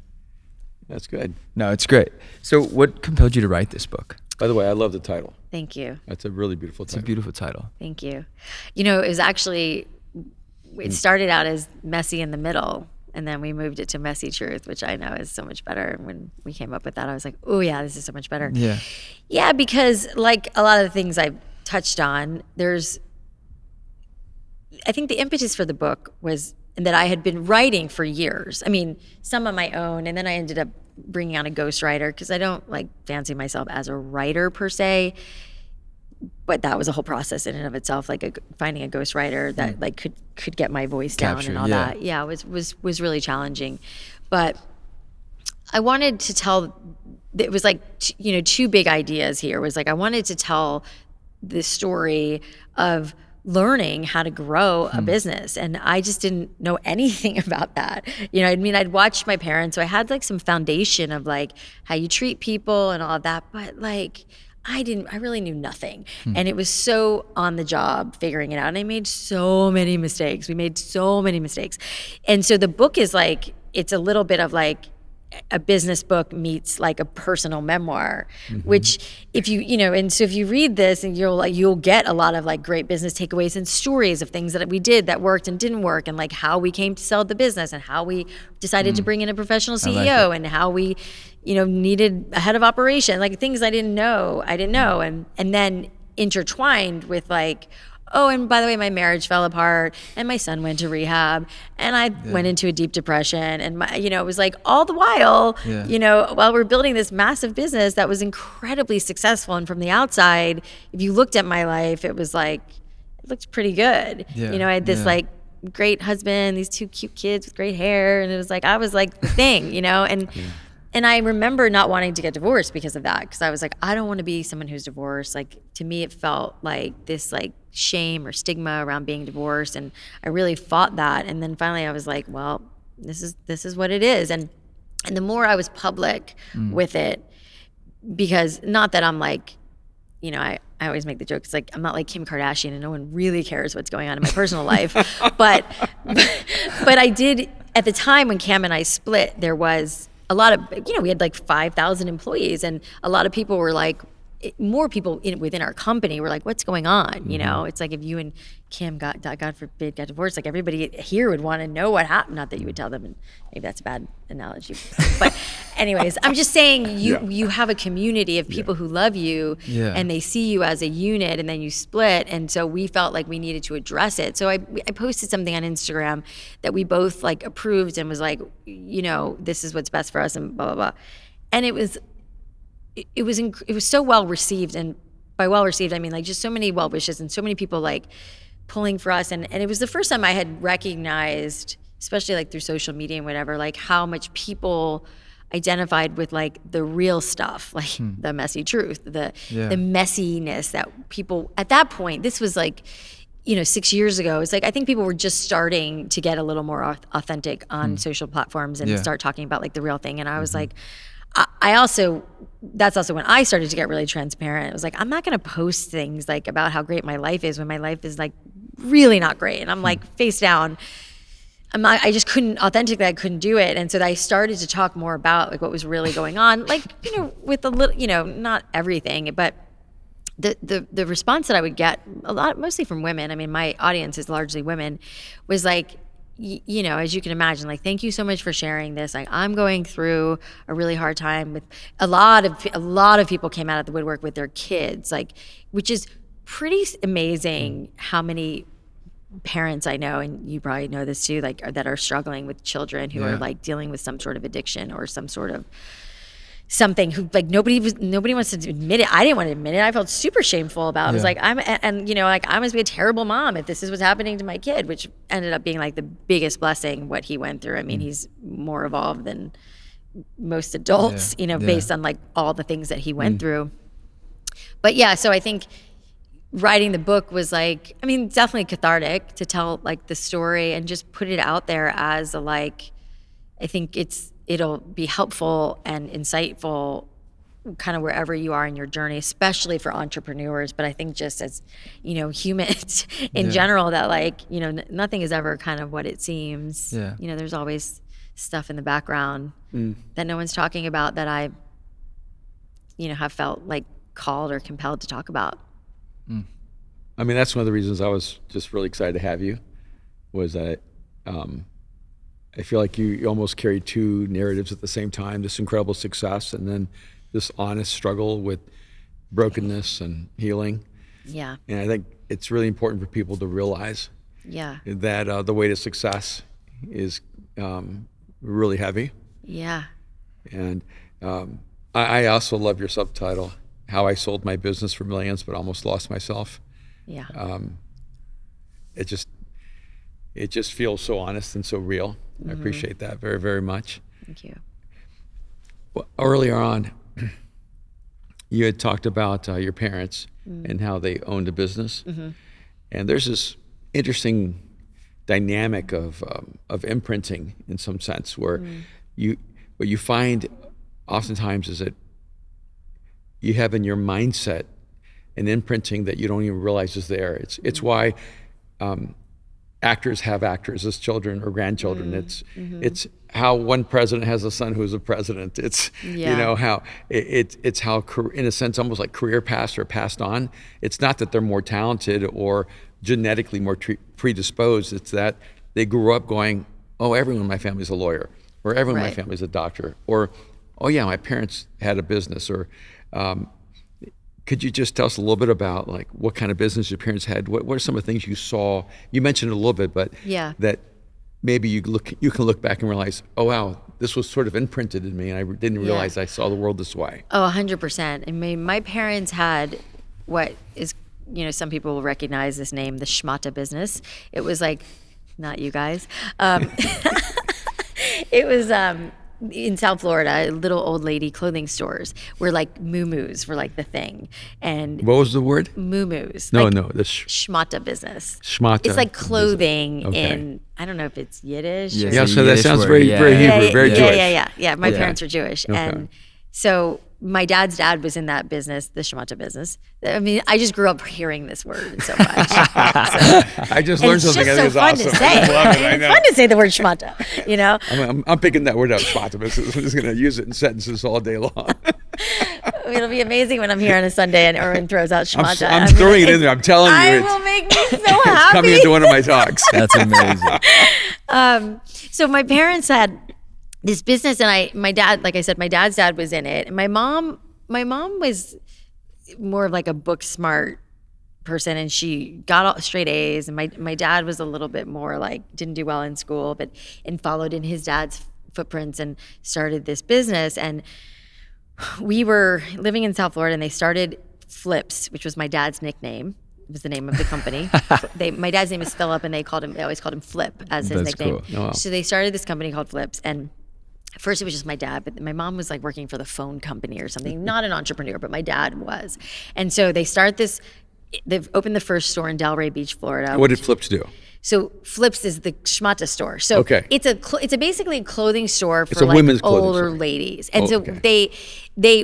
That's good. No, it's great. So what compelled you to write this book? By the way, I love the title. Thank you. That's a really beautiful It's a title. beautiful title. Thank you. You know, it was actually, it started out as Messy in the Middle, and then we moved it to Messy Truth, which I know is so much better. And when we came up with that, I was like, oh yeah, this is so much better. Yeah. Yeah, because like a lot of the things I've touched on, I think the impetus for the book was that I had been writing for years. I mean, some on my own, and then I ended up bringing on a ghostwriter because I don't like fancy myself as a writer per se. But that was a whole process in and of itself, like finding a ghostwriter that like could get my voice down Capture, and all yeah. that. Yeah, it was really challenging. But I wanted to tell. It was like you know, two big ideas here. Was like I wanted to tell the story of learning how to grow a business, and I just didn't know anything about that. You know, I mean, I'd watched my parents, so I had like some foundation of like how you treat people and all of that, but like I really knew nothing. And it was so on the job figuring it out, and I made so many mistakes. We made so many mistakes. And so the book is like, it's a little bit of like a business book meets like a personal memoir, which if you know, and so if you read this, and you'll get a lot of like great business takeaways and stories of things that we did that worked and didn't work, and like how we came to sell the business, and how we decided to bring in a professional CEO, and how we, you know, needed a head of operation, like things I didn't know, and then intertwined with like, oh, and by the way, my marriage fell apart, and my son went to rehab, and I went into a deep depression, and you know, it was like all the while, you know, while we're building this massive business that was incredibly successful, and from the outside, if you looked at my life, it was like, it looked pretty good. Yeah, You know, I had this yeah. like great husband, these two cute kids with great hair, and it was like, I was like the thing, you know, and I remember not wanting to get divorced because of that, because I was like, I don't want to be someone who's divorced. Like, to me, it felt like this like shame or stigma around being divorced, and I really fought that. And then finally, I was like, well, this is what it is. And the more I was public with it, because not that I'm like, you know, I always make the joke, it's like I'm not like Kim Kardashian and no one really cares what's going on in my personal life, but I did at the time when Cam and I split. There was a lot of, you know, we had like 5,000 employees, and a lot of people were like, more people within our company were like, what's going on? You know, it's like if you and Kim God forbid, got divorced, like everybody here would want to know what happened. Not that you would tell them, and maybe that's a bad analogy. But anyways, I'm just saying you have a community of people who love you, and they see you as a unit, and then you split. And so we felt like we needed to address it. So I posted something on Instagram that we both like approved, and was like, you know, this is what's best for us, and blah, blah, blah. And it was so well received, and by well received I mean like just so many well wishes and so many people like pulling for us, and it was the first time I had recognized, especially like through social media and whatever, like how much people identified with like the real stuff, like the messy truth, the messiness that people at that point, this was like, you know, 6 years ago, it's like I think people were just starting to get a little more authentic on social platforms and start talking about like the real thing. And I was like, that's also when I started to get really transparent. It was like, I'm not going to post things like about how great my life is when my life is like really not great, and I'm like face down. I just couldn't authentically, I couldn't do it. And so I started to talk more about like what was really going on, like, with a little, not everything, but the response that I would get a lot, mostly from women. I mean, my audience is largely women, was like, as you can imagine, like, thank you so much for sharing this. Like, I'm going through a really hard time with a lot of people came out of the woodwork with their kids, like, which is pretty amazing how many parents I know, and you probably know this too, like, that are struggling with children who are like dealing with some sort of addiction or some sort of something, who like nobody wants to admit it. I didn't want to admit it. I felt super shameful about it. I was like, I must be a terrible mom if this is what's happening to my kid, which ended up being like the biggest blessing, what he went through. I mean, he's more evolved than most adults, based on like all the things that he went through. But yeah, so I think writing the book was like, I mean, definitely cathartic to tell like the story and just put it out there as a, like, I think it'll be helpful and insightful kind of wherever you are in your journey, especially for entrepreneurs. But I think just as, humans in general, that like, nothing is ever kind of what it seems. Yeah. There's always stuff in the background that no one's talking about that I, have felt like called or compelled to talk about. I mean, that's one of the reasons I was just really excited to have you, was that I feel like you almost carry two narratives at the same time, this incredible success and then this honest struggle with brokenness and healing. Yeah. And I think it's really important for people to realize that the way to success is really heavy. Yeah. And I also love your subtitle, How I Sold My Business for Millions But Almost Lost Myself. Yeah. It just feels so honest and so real. I appreciate that very, very much. Thank you. Well, earlier on, you had talked about your parents and how they owned a business. And there's this interesting dynamic of imprinting in some sense, where what you find oftentimes is that you have in your mindset an imprinting that you don't even realize is there. It's why actors have actors as children or grandchildren. It's how one president has a son who's a president. It's how it's how, in a sense, almost like career paths are passed on. It's not that they're more talented or genetically more predisposed. It's that they grew up going, oh, everyone in my family's a lawyer, or everyone in my family's a doctor, or oh yeah, my parents had a business, or could you just tell us a little bit about like what kind of business your parents had? What are some of the things you saw? You mentioned it a little bit, but that maybe you can look back and realize, oh wow, this was sort of imprinted in me, and I didn't realize I saw the world this way. Oh, 100%. I mean, my parents had what is, some people will recognize this name, the Shmata business. It was like, not you guys. It was in South Florida, little old lady clothing stores where like moo-moos were like the thing. And what was the word? Moo-moos. No, like the Shmata business. Shmata. It's like clothing in, I don't know if it's Yiddish. Yeah, so that sounds very Hebrew, very Jewish. Yeah. My parents are Jewish. Okay. And so my dad's dad was in that business, the Shmata business. I mean, I just grew up hearing this word so much. I just learned something. It's just so fun to say. It's fun to say the word Shmata, I'm picking that word up, Shmata. I'm just going to use it in sentences all day long. It'll be amazing when I'm here on a Sunday and Erwin throws out Shmata. I'm throwing it in there. I'm telling you. It will make me so happy. It's coming into one of my talks. That's amazing. So my parents had this business, and my dad, like I said, my dad's dad was in it. And my mom was more of like a book smart person, and she got all straight A's. And my dad was a little bit more like, didn't do well in school, and followed in his dad's footprints and started this business. And we were living in South Florida, and they started Flips, which was my dad's nickname. It was the name of the company. My dad's name is Philip, and they always called him Flip as his nickname. Cool. Oh, wow. So they started this company called Flips, and at first it was just my dad, but my mom was like working for the phone company or something, not an entrepreneur, but my dad was. And so they've opened the first store in Delray Beach, Florida. What did Flips do? So Flips is the Shmata store. So it's basically a clothing store for like older ladies. And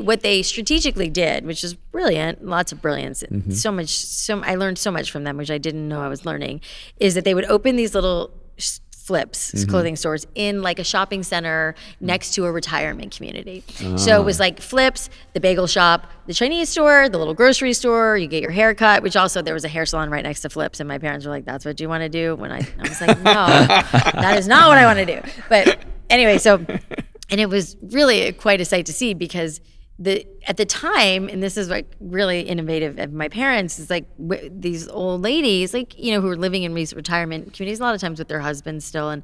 what they strategically did, which is brilliant, lots of brilliance, I learned so much from them, which I didn't know I was learning, is that they would open these little flips, clothing stores in like a shopping center next to a retirement community. So it was like flips, the bagel shop, the Chinese store, the little grocery store, you get your hair cut, which also there was a hair salon right next to flips. And my parents were like, that's what you want to do? When I was like, no, that is not what I want to do. But anyway, and it was really quite a sight to see because at the time, and this is like really innovative of my parents, is like these old ladies, like, you know, who were living in these retirement communities, a lot of times with their husbands still, and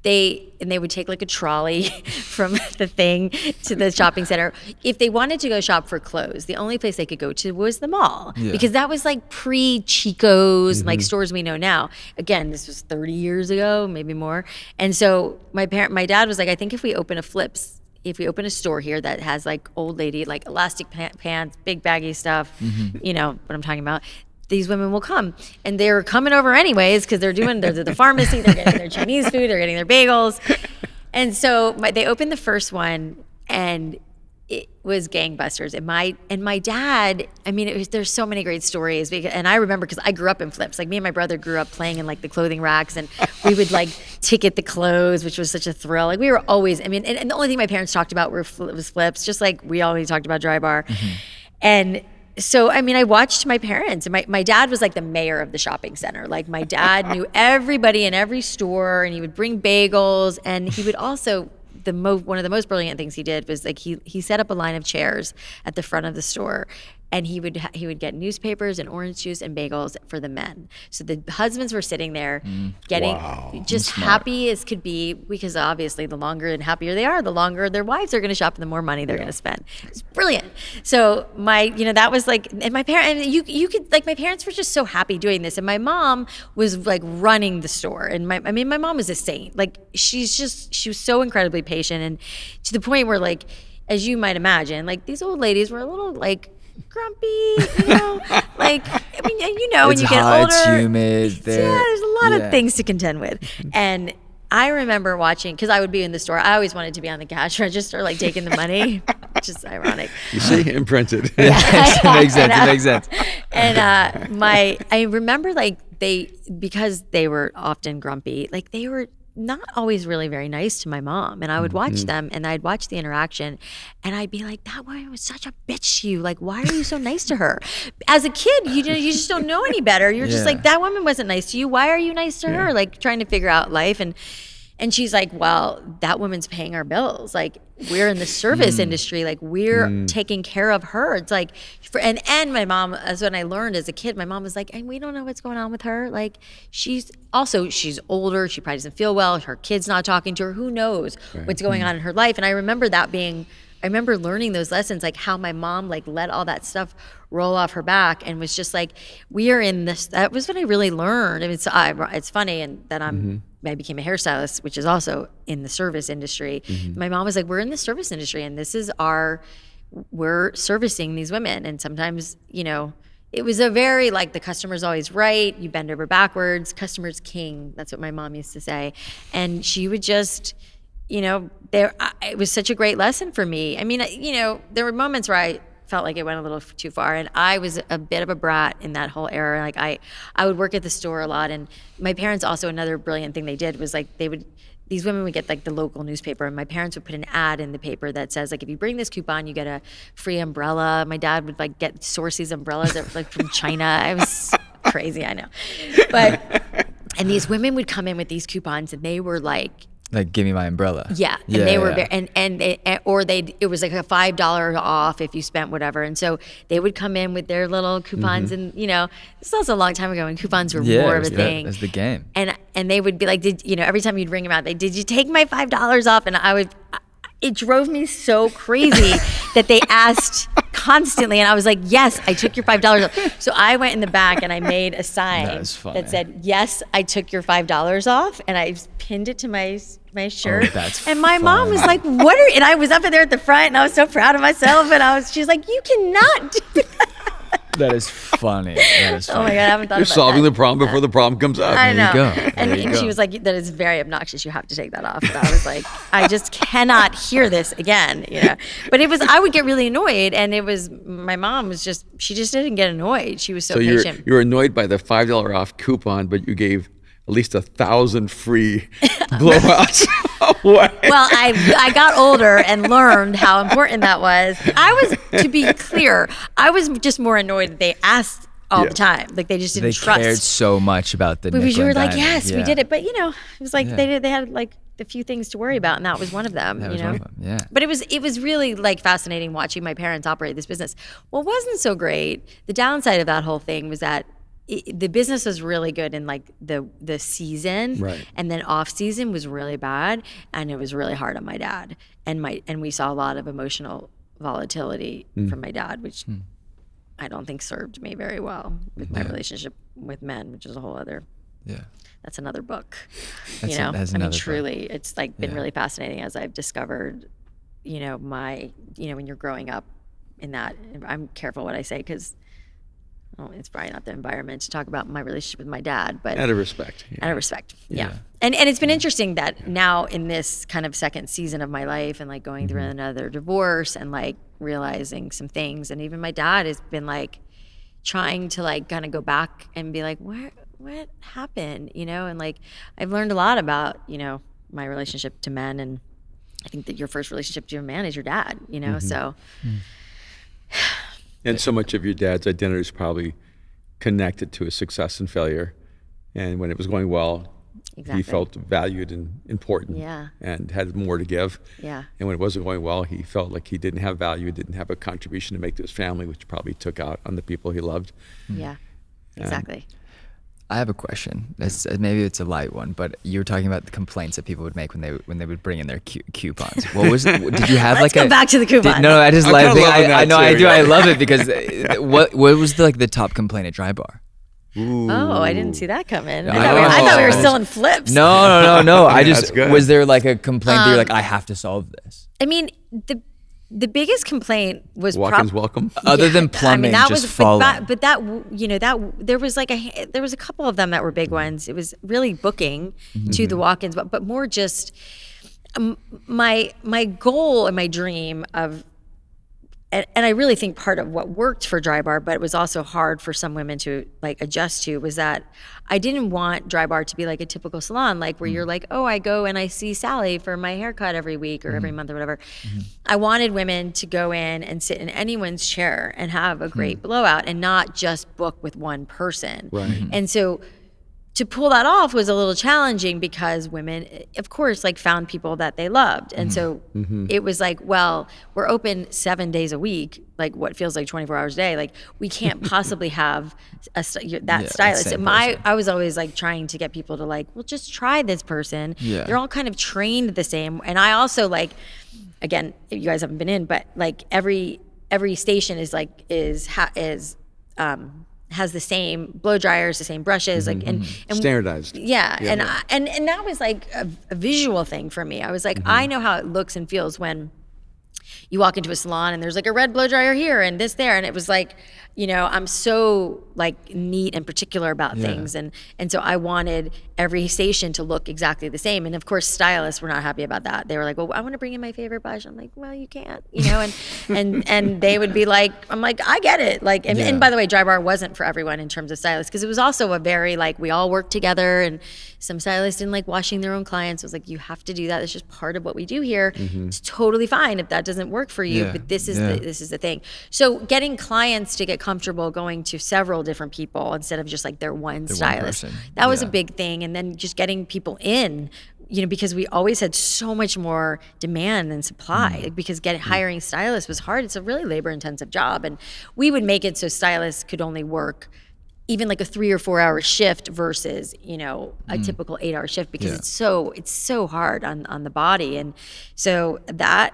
they would take like a trolley from the thing to the shopping center. If they wanted to go shop for clothes, the only place they could go to was the mall, because that was like pre-Chico's, like stores we know now. Again, this was 30 years ago, maybe more. And so my dad was like, I think if we open a store here that has like old lady, like elastic pants, big baggy stuff, you know what I'm talking about, these women will come. And they're coming over anyways because they're at the pharmacy, they're getting their Chinese food, they're getting their bagels. And so they opened the first one and it was gangbusters. And my dad, I mean, there's so many great stories. And I remember because I grew up in flips. Like me and my brother grew up playing in like the clothing racks, and we would like ticket the clothes, which was such a thrill. Like we were always, I mean, and the only thing my parents talked about was flips, just like we always talked about Drybar. And so, I mean, I watched my parents, and my dad was like the mayor of the shopping center. Like my dad knew everybody in every store, and he would bring bagels, and he would also, one of the most brilliant things he did was like he set up a line of chairs at the front of the store, and he would get newspapers and orange juice and bagels for the men. So the husbands were sitting there getting just happy as could be, because obviously the longer and happier they are, the longer their wives are going to shop and the more money they're going to spend. It's brilliant. So that was like, and my parents, you could, like, my parents were just so happy doing this. And my mom was like running the store. And my mom was a saint. Like she was so incredibly patient, and to the point where, like, as you might imagine, like these old ladies were a little like grumpy, you know, like, I mean, you know, when you get older, it's humid. There's a lot of things to contend with. And I remember watching, because I would be in the store, I always wanted to be on the cash register, like taking the money, which is ironic. You see, imprinted. It makes sense. It makes sense. And I remember, like, because they were often grumpy, like they were not always really very nice to my mom. And I would watch them, and I'd watch the interaction, and I'd be like, that woman was such a bitch to you. Like, why are you so nice to her? As a kid, you just don't know any better. You're just like, that woman wasn't nice to you. Why are you nice to her? Like, trying to figure out life. And she's like, well, that woman's paying our bills. Like, we're in the service industry. Like, we're taking care of her. It's like, and my mom, as when I learned as a kid, my mom was like, and we don't know what's going on with her. Like, she's older. She probably doesn't feel well. Her kid's not talking to her. Who knows what's going on in her life? And I remember I remember learning those lessons, like how my mom like let all that stuff roll off her back and was just like, we are in this. That was when I really learned. I mean, it's funny, and that I became a hairstylist, which is also in the service industry. My mom was like, we're in the service industry, and this is we're servicing these women. And sometimes, you know, it was a very, like, the customer's always right. You bend over backwards. Customer's king. That's what my mom used to say. And she would just, you know, it was such a great lesson for me. I mean, you know, there were moments where I felt like it went a little too far, and I was a bit of a brat in that whole era. Like I would work at the store a lot, and my parents also, another brilliant thing they did was like these women would get like the local newspaper, and my parents would put an ad in the paper that says, like, if you bring this coupon, you get a free umbrella. My dad would like get source these umbrellas that were like from China. It was crazy, I know. And these women would come in with these coupons, and they were like, give me my umbrella. Yeah, and they were very, it was like a $5 off if you spent whatever, and so they would come in with their little coupons, and you know, this is also a long time ago when coupons were more of a thing. It was the game. And they would be like, every time you'd ring them out, did you take my $5 off? And it drove me so crazy that they asked constantly, and I was like, yes, I took your $5 off. So I went in the back and I made a sign that said, yes, I took your $5 off, and I pinned it to my shirt. Oh, that's and my mom was like, and I was up in there at the front, and I was so proud of myself, and she's like, you cannot do that. That is funny. Oh my God, I haven't thought You're about solving that. the problem before the problem comes up. I know. There you And go. she was like, that is very obnoxious. You have to take that off. And I was like, I just cannot hear this again, you know. But I would get really annoyed, and my mom was she just didn't get annoyed. She was so patient. You're annoyed by the $5 off coupon, but you gave at least 1,000 free Blowouts. What? Well, I got older and learned how important that was. To be clear, I was just more annoyed that they asked all the time. Like they just didn't trust. They cared so much about the nickel But you were and like, diamond. yes, we did it. But it was like they had like a few things to worry about, and that was one of them. That was one of them, yeah. But it was really like fascinating watching my parents operate this business. What wasn't so great, the downside of that whole thing was that the business was really good in like the season, Right. and then off season was really bad, and it was really hard on my dad. And we saw a lot of emotional volatility from my dad, which I don't think served me very well with my relationship with men, which is a whole other. Yeah. That's another book. That's I another mean, book. truly, it's like been really fascinating as I've discovered, when you're growing up in that. I'm careful what I say because it's probably not the environment to talk about my relationship with my dad, but Out of respect. Yeah. out of respect. Yeah. And it's been interesting that now in this kind of second season of my life and like going through another divorce and like realizing some things, and even my dad has been like trying to like kind of go back and be like, what happened, and like I've learned a lot about, my relationship to men, and I think that your first relationship to your man is your dad, so. And so much of your dad's identity is probably connected to his success and failure. And when it was going well, Exactly. he felt valued and important and had more to give. Yeah. And when it wasn't going well, he felt like he didn't have value, didn't have a contribution to make to his family, which probably took out on the people he loved. Yeah, exactly. I have a question. Maybe it's a light one, but you were talking about the complaints that people would make when they would bring in their coupons. What was? Did you have Let's go back to the coupons. No, I just I'm like. kinda loving that I know, I too, do. yeah. I love it because what was the top complaint at Drybar? Oh, I didn't see that coming. I I know. thought we were still in flips. No. I That's just good. was there like a complaint that you're like, I have to solve this. I mean, the biggest complaint was Walk-ins welcome. Other than plumbing, just falling. But that there was like there was a couple of them that were big ones. It was really booking to the walk-ins, but more just my goal and my dream of. And I really think part of what worked for Drybar, but it was also hard for some women to like adjust to, was that I didn't want Drybar to be like a typical salon, like where you're like, oh, I go and I see Sally for my haircut every week or every month or whatever. I wanted women to go in and sit in anyone's chair and have a great blowout and not just book with one person. Right. And so to pull that off was a little challenging because women, of course, like found people that they loved. And so it was like, well, we're open 7 days a week, like what feels like 24 hours a day. Like we can't possibly have that stylist. same I was always like trying to get people to like, well, just try this person. Yeah. They're all kind of trained the same. And I also like, again, you guys haven't been in, but like every station has the same blow dryers, the same brushes, like and Standardized. Yeah, and that was like a visual thing for me. I was like, I know how it looks and feels when you walk into a salon and there's like a red blow dryer here and this there, and it was like, I'm so like neat and particular about things, and so I wanted every station to look exactly the same. And of course, stylists were not happy about that. They were like, well, I want to bring in my favorite brush. I'm like, well, you can't, and they would be like, I'm like, I get it. Like, and by the way, Drybar wasn't for everyone in terms of stylists, because it was also a very like, we all work together, and some stylists didn't like washing their own clients. It was like, you have to do that. It's just part of what we do here. It's totally fine if that doesn't work for you, but this is the thing. So getting clients to get comfortable going to several different people instead of just like their one stylist, that was a big thing. And then just getting people in, because we always had so much more demand than supply, because hiring stylists was hard. It's a really labor intensive job, and we would make it so stylists could only work even like a 3 or 4 hour shift versus a typical 8 hour shift, because it's so hard on the body. And so that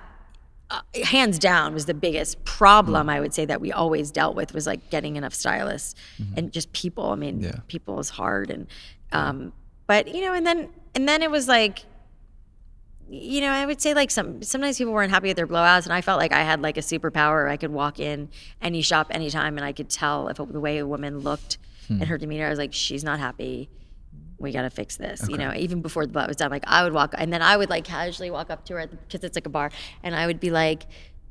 hands down was the biggest problem I would say that we always dealt with, was like getting enough stylists and just people. I mean, people is hard, and but and then it was like, I would say like sometimes people weren't happy with their blowouts, and I felt like I had like a superpower. I could walk in any shop anytime and I could tell if the way a woman looked and her demeanor, I was like, she's not happy, we got to fix this. Even before the blowout was done, like I would walk, and then I would like casually walk up to her because it's like a bar, and I would be like,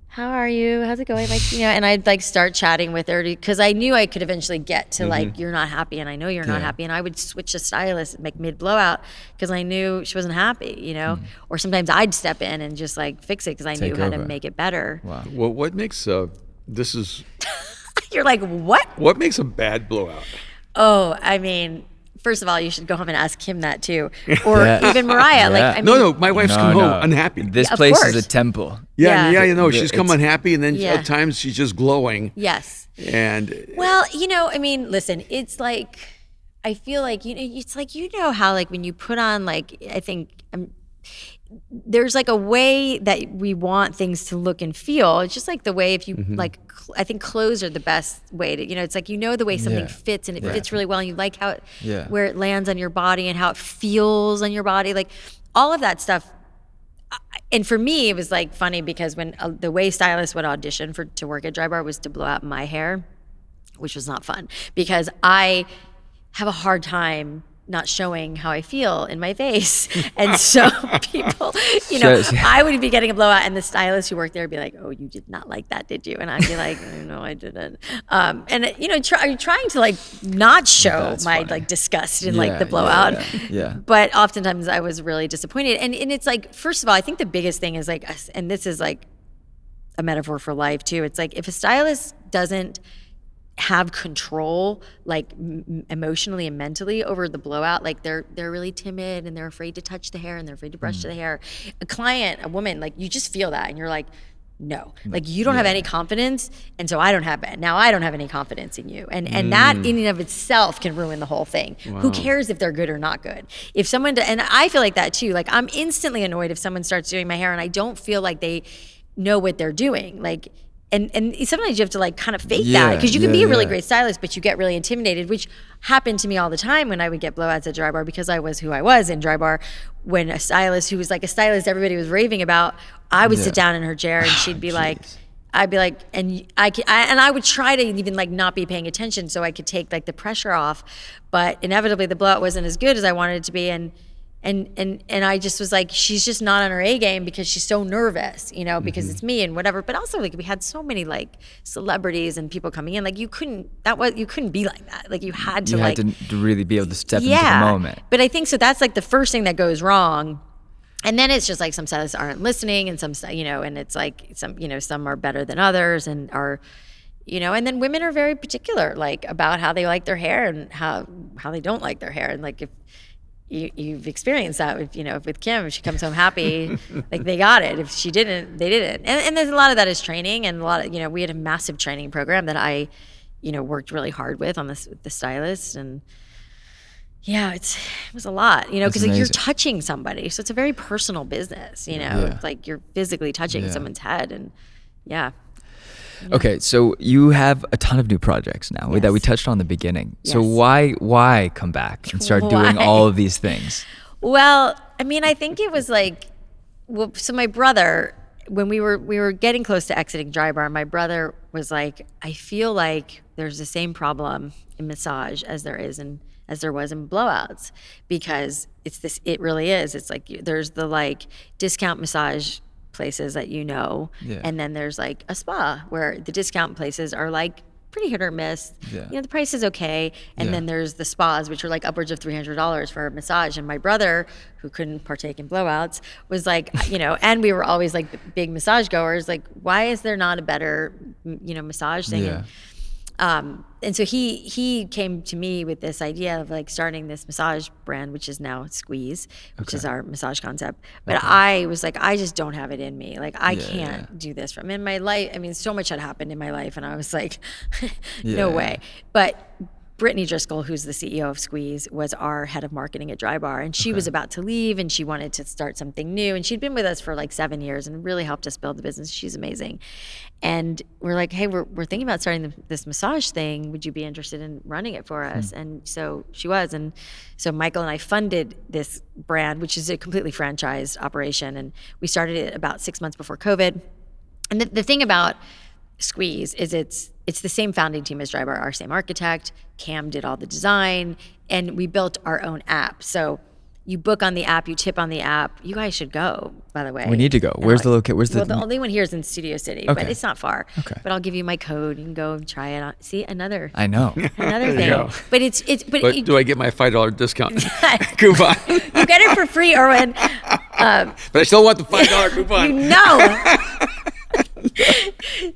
how are you? How's it going? Like, and I'd like start chatting with her because I knew I could eventually get to like, you're not happy and I know you're not happy. And I would switch a stylist like mid blowout because I knew she wasn't happy, or sometimes I'd step in and just like fix it because I knew how to make it better. Wow. Well, what makes this is You're like, what? what makes a bad blowout? Oh, I mean, first of all, you should go home and ask him that too, or even Mariah. Like, I mean, No, my wife's come home unhappy. This of place course. is a temple. She's come unhappy, and then at times she's just glowing. Yes. And well, I mean, listen, it's like, I feel like, it's like, how like when you put on like, I think there's like a way that we want things to look and feel. It's just like the way if you like, I think clothes are the best way to, it's like, the way something fits and it fits really well and you like how it, where it lands on your body and how it feels on your body. Like all of that stuff. And for me, it was like funny because when the way stylists would audition to work at Drybar was to blow out my hair, which was not fun because I have a hard time not showing how I feel in my face. And so people, I would be getting a blowout and the stylist who worked there would be like, oh, you did not like that, did you? And I'd be like, no, I didn't. And, trying to like not show my like disgust in like the blowout. But oftentimes I was really disappointed. And it's like, first of all, I think the biggest thing is like, and this is like a metaphor for life too. It's like if a stylist doesn't have control like emotionally and mentally over the blowout, like they're really timid and they're afraid to touch the hair and they're afraid to brush the hair. A client, a woman, like you just feel that and you're like, no, like you don't have any confidence, and so I don't have any confidence in you, and that in and of itself can ruin the whole thing. Who cares if they're good or not good? If someone and I feel like that too. Like I'm instantly annoyed if someone starts doing my hair and I don't feel like they know what they're doing. Like. And sometimes you have to like kind of fake that because you can be a really great stylist, but you get really intimidated, which happened to me all the time when I would get blowouts at Drybar because I was who I was in Drybar. When a stylist who was like a stylist everybody was raving about, I would sit down in her chair and she'd be like, I'd be like, and I would try to even like not be paying attention so I could take like the pressure off, but inevitably the blowout wasn't as good as I wanted it to be, and I just was like, she's just not on her A game because she's so nervous, because it's me and whatever. But also like we had so many like celebrities and people coming in, like you couldn't be like that. Like you had to to really be able to step into the moment. But I think so that's like the first thing that goes wrong. And then it's just like some stylists aren't listening and some, and it's like some are better than others and are, and then women are very particular, like about how they like their hair and how they don't like their hair. And like if, you've experienced that with, with Kim. If she comes home happy, like they got it. If she didn't, they didn't. And there's a lot of that is training, and a lot of, we had a massive training program that I, worked really hard with on the stylist, and it was a lot, because like you're touching somebody, so it's a very personal business, It's like you're physically touching someone's head, and Okay, so you have a ton of new projects now that we touched on in the beginning. So why come back and start doing all of these things? Well, I mean, I think it was like, so my brother, when we were getting close to exiting Drybar, my brother was like, I feel like there's the same problem in massage as there was in blowouts, because it really is. It's like there's the like discount massage places that and then there's like a spa where the discount places are like pretty hit or miss. The price is okay, and then there's the spas, which are like upwards of $300 for a massage. And my brother, who couldn't partake in blowouts, was like, and we were always like big massage goers, like why is there not a better massage thing? And so he came to me with this idea of like starting this massage brand, which is now Squeeze, which is our massage concept. But I was like, I just don't have it in me. Like I can't do this in my life. I mean, so much had happened in my life, and I was like, no way. But Brittany Driscoll, who's the CEO of Squeeze, was our head of marketing at Drybar, and she was about to leave, and she wanted to start something new, and she'd been with us for like 7 years and really helped us build the business. She's amazing. And we're like, hey, we're thinking about starting this massage thing. Would you be interested in running it for us? And so she was. And so Michael and I funded this brand, which is a completely franchised operation, and we started it about 6 months before COVID. And the thing about Squeeze is it's the same founding team as Drybar, our same architect. Cam did all the design, and we built our own app. So You book on the app, you tip on the app. You guys should go, by the way. We need to go. Where's the location? Where's Well, the only one here is in Studio City, but Okay. it's not far. Okay. But I'll give you my code. You can go and try it on. See, another I know. thing. go. But it's But you, do I get my $5 discount coupon? you get it for free, Erwin. But I still want the $5 coupon. You know.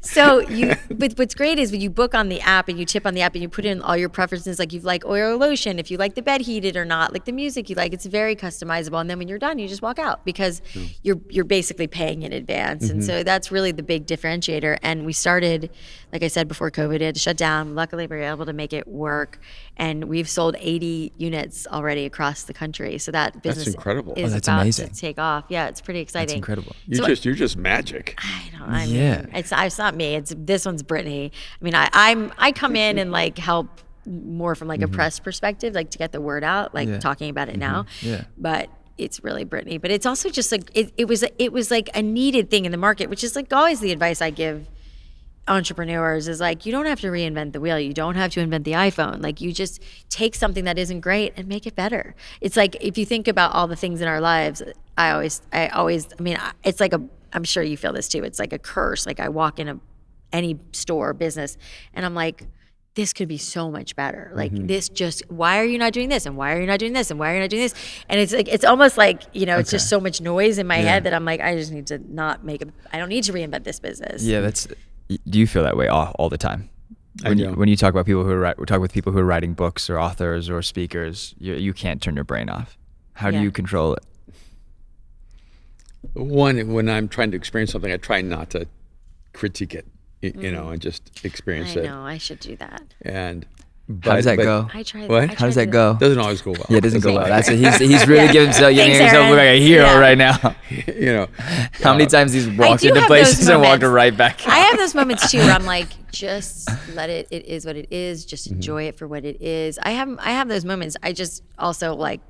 So but what's great is when you book on the app and you tip on the app and you put in all your preferences, like you like oil or lotion, if you like the bed heated or not, like the music you like, it's very customizable. And then when you're done, you just walk out because you're basically paying in advance. And so that's really the big differentiator. And we started, like I said, before COVID, it had to shut down. Luckily, we were able to make it work. And we've sold 80 units already across the country. So that business incredible. is that's about amazing. to take off. Yeah, it's pretty exciting. That's incredible. You're just magic. I know. I Yeah. mean, it's not me. It's this one's Brittany. I mean, I come in and like help more from like a press perspective, like to get the word out, like Yeah. talking about it now. Yeah. But it's really Brittany. But it's also just like it was like a needed thing in the market, which is like always the advice I give entrepreneurs is like, you don't have to reinvent the wheel. You don't have to invent the iPhone. Like you just take something that isn't great and make it better. It's like, if you think about all the things in our lives, I mean, it's like I'm sure you feel this too. It's like a curse. Like I walk in any store or business and I'm like, this could be so much better. Like why are you not doing this? And why are you not doing this? And why are you not doing this? And it's like, it's almost like, it's just so much noise in my head that I'm like, I just need to I don't need to reinvent this business. Yeah, do you feel that way all the time? I do. When you talk about people we talk with people who are writing books or authors or speakers, you can't turn your brain off. How do you control it? One, when I'm trying to experience something, I try not to critique it, and just experience I it. know, I should do that. And How does that go? I try What? I How does try that to- go? Doesn't always go well. Yeah, it doesn't go well. Thanks. That's it. He's really giving himself Aaron. look like a hero Yeah. right now. How many times he's walked do into have places those and walked moments. right back I out? have those moments too where I'm like, just let it is what it is. Just enjoy it for what it is. I have those moments. I just also like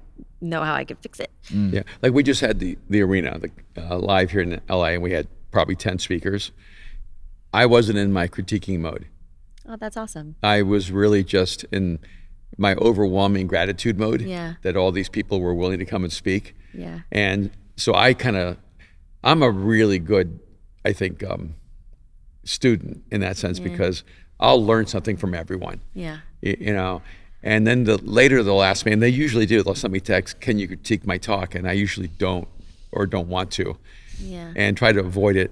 know how I could fix it. Yeah, like we just had the arena live here in LA, and we had probably 10 speakers. I wasn't in my critiquing mode. Oh, that's awesome. I was really just in my overwhelming gratitude mode. Yeah. That all these people were willing to come and speak. Yeah. And so I'm a really good, I think, student in that sense because I'll learn something from everyone. Yeah. And then they'll ask me, and they usually do. They'll send me text, "Can you critique my talk?" And I usually don't want to, Yeah. and try to avoid it.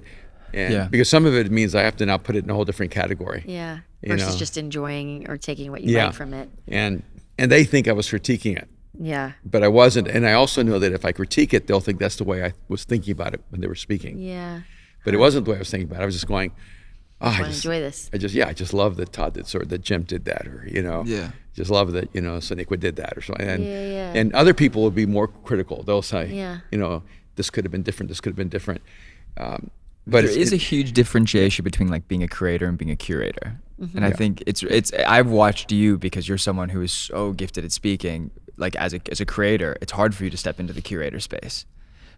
And because some of it means I have to now put it in a whole different category. Yeah. You Versus know. just enjoying or taking what you like from it. And they think I was critiquing it, Yeah. but I wasn't. And I also know that if I critique it, they'll think that's the way I was thinking about it when they were speaking. Yeah. But it wasn't the way I was thinking about it. I was just going, I Want to enjoy this. I just love that Todd did, or that Jim did that, or Yeah. just love that Sonequa did that, or something. And Yeah. and other people will be more critical. They'll say, Yeah. this could have been different. This could have been different. But There is a huge differentiation between like being a creator and being a curator. And I think it's I've watched you because you're someone who is so gifted at speaking. Like as a creator, it's hard for you to step into the curator space.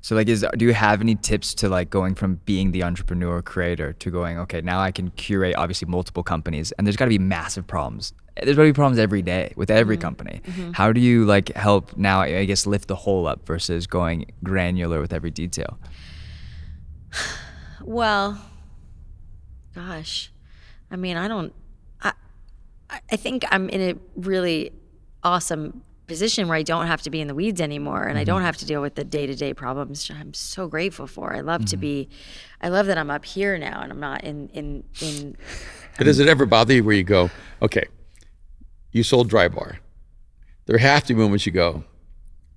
So like, do you have any tips to like going from being the entrepreneur creator to going, okay, now I can curate obviously multiple companies, and there's got to be massive problems. There's got to be problems every day with every company. How do you like help now, I guess, lift the whole up versus going granular with every detail? Well, gosh, I mean, I think I'm in a really awesome position where I don't have to be in the weeds anymore, and I don't have to deal with the day-to-day problems, which I'm so grateful for. I love I love that I'm up here now and I'm not in But does it ever bother you where you go, okay, you sold Drybar. There have to be moments you go,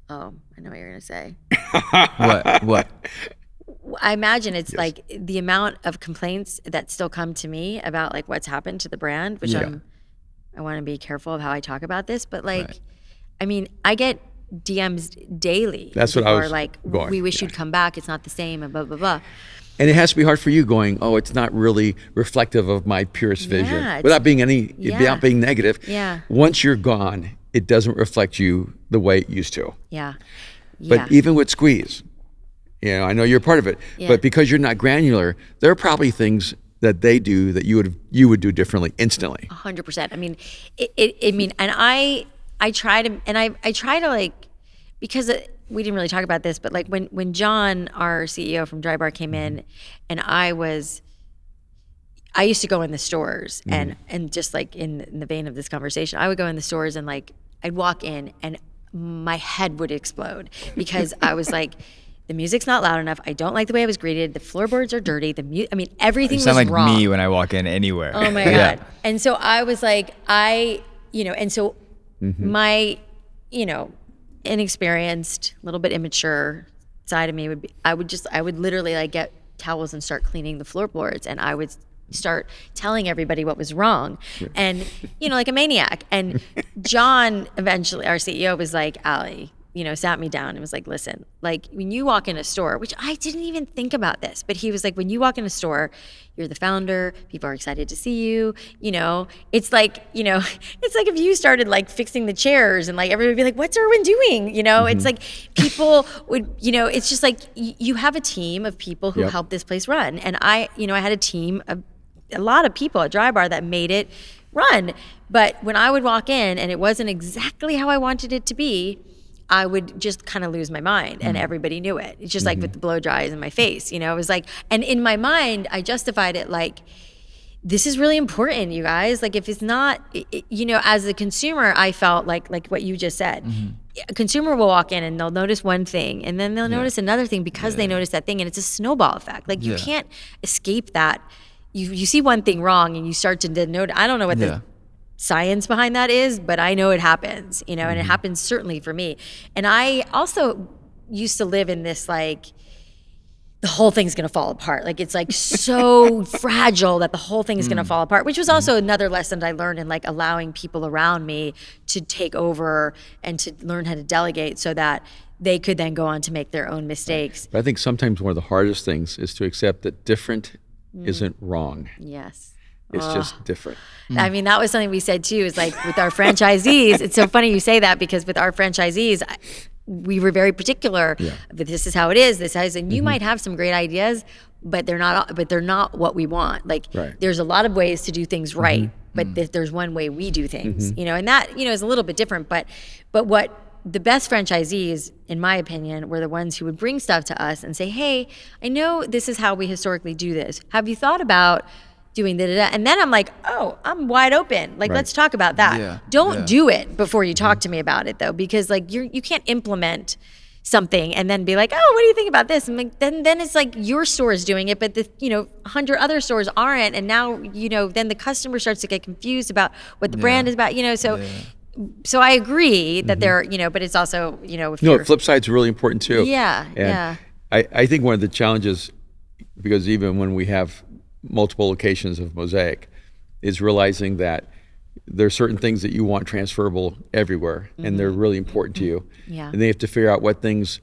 oh, I know what you're gonna say. What? I imagine it's like the amount of complaints that still come to me about like what's happened to the brand, which I want to be careful of how I talk about this, but like, I mean, I get DMs daily. That's what I People was are like, going, we wish you'd come back. It's not the same, and blah blah blah. and it has to be hard for you going, oh, it's not really reflective of my purest vision, it's- without being negative. Yeah. Once you're gone, it doesn't reflect you the way it used to. Yeah. But even with Squeeze, I know you're part of it, but because you're not granular, there are probably things that they do that you would do differently instantly. 100%. I mean, and I try to like, because we didn't really talk about this, but like when John, our CEO from Drybar, came in, and I used to go in the stores and just like in the vein of this conversation, I would go in the stores and like I'd walk in and my head would explode because I was like, the music's not loud enough. I don't like the way I was greeted. The floorboards are dirty. Everything was wrong. You sound like me when I walk in anywhere. Oh my God. And so I was like, and so my, inexperienced, a little bit immature side of me would be, I would literally like get towels and start cleaning the floorboards, and I would start telling everybody what was wrong, and like a maniac. And John, eventually our CEO, was like, Alli, sat me down and was like, listen, like when you walk in a store, which I didn't even think about this, but he was like, when you walk in a store, you're the founder, people are excited to see you, it's like, it's like if you started like fixing the chairs and like everybody would be like, what's Erwin doing? It's like people would, it's just like you have a team of people who help this place run. And I had a team of a lot of people at Drybar that made it run. But when I would walk in and it wasn't exactly how I wanted it to be, I would just kind of lose my mind, and everybody knew it. It's just like with the blow dries in my face, it was like, and in my mind, I justified it like, this is really important, you guys. Like if it's not, as a consumer, I felt like what you just said. A consumer will walk in and they'll notice one thing, and then they'll notice another thing because they notice that thing, and it's a snowball effect. Like you can't escape that. You see one thing wrong and you start to notice. I don't know what the science behind that is, but I know it happens, and it happens certainly for me. And I also used to live in this like, the whole thing's gonna fall apart. Like it's like so fragile that the whole thing is gonna fall apart, which was also another lesson that I learned in like allowing people around me to take over and to learn how to delegate so that they could then go on to make their own mistakes. But I think sometimes one of the hardest things is to accept that different isn't wrong. Yes. It's just different. I mean, that was something we said too, is like with our franchisees, it's so funny you say that, because with our franchisees, we were very particular, but this is how it is, and you might have some great ideas, but they're not what we want. Like there's a lot of ways to do things right, but there's one way we do things, and that, is a little bit different, but what the best franchisees, in my opinion, were the ones who would bring stuff to us and say, hey, I know this is how we historically do this. Have you thought about doing da-da-da? And then I'm like, oh, I'm wide open. Like, let's talk about that. Don't do it before you talk to me about it, though, because like you can't implement something and then be like, oh, what do you think about this? And like, then it's like your store is doing it, but the 100 other stores aren't, and now then the customer starts to get confused about what the brand is about. So I agree that there, but it's also, if flip side's really important too. Yeah. I think one of the challenges, because even when we have multiple locations of Mosaic, is realizing that there are certain things that you want transferable everywhere, and they're really important to you. And they have to figure out what things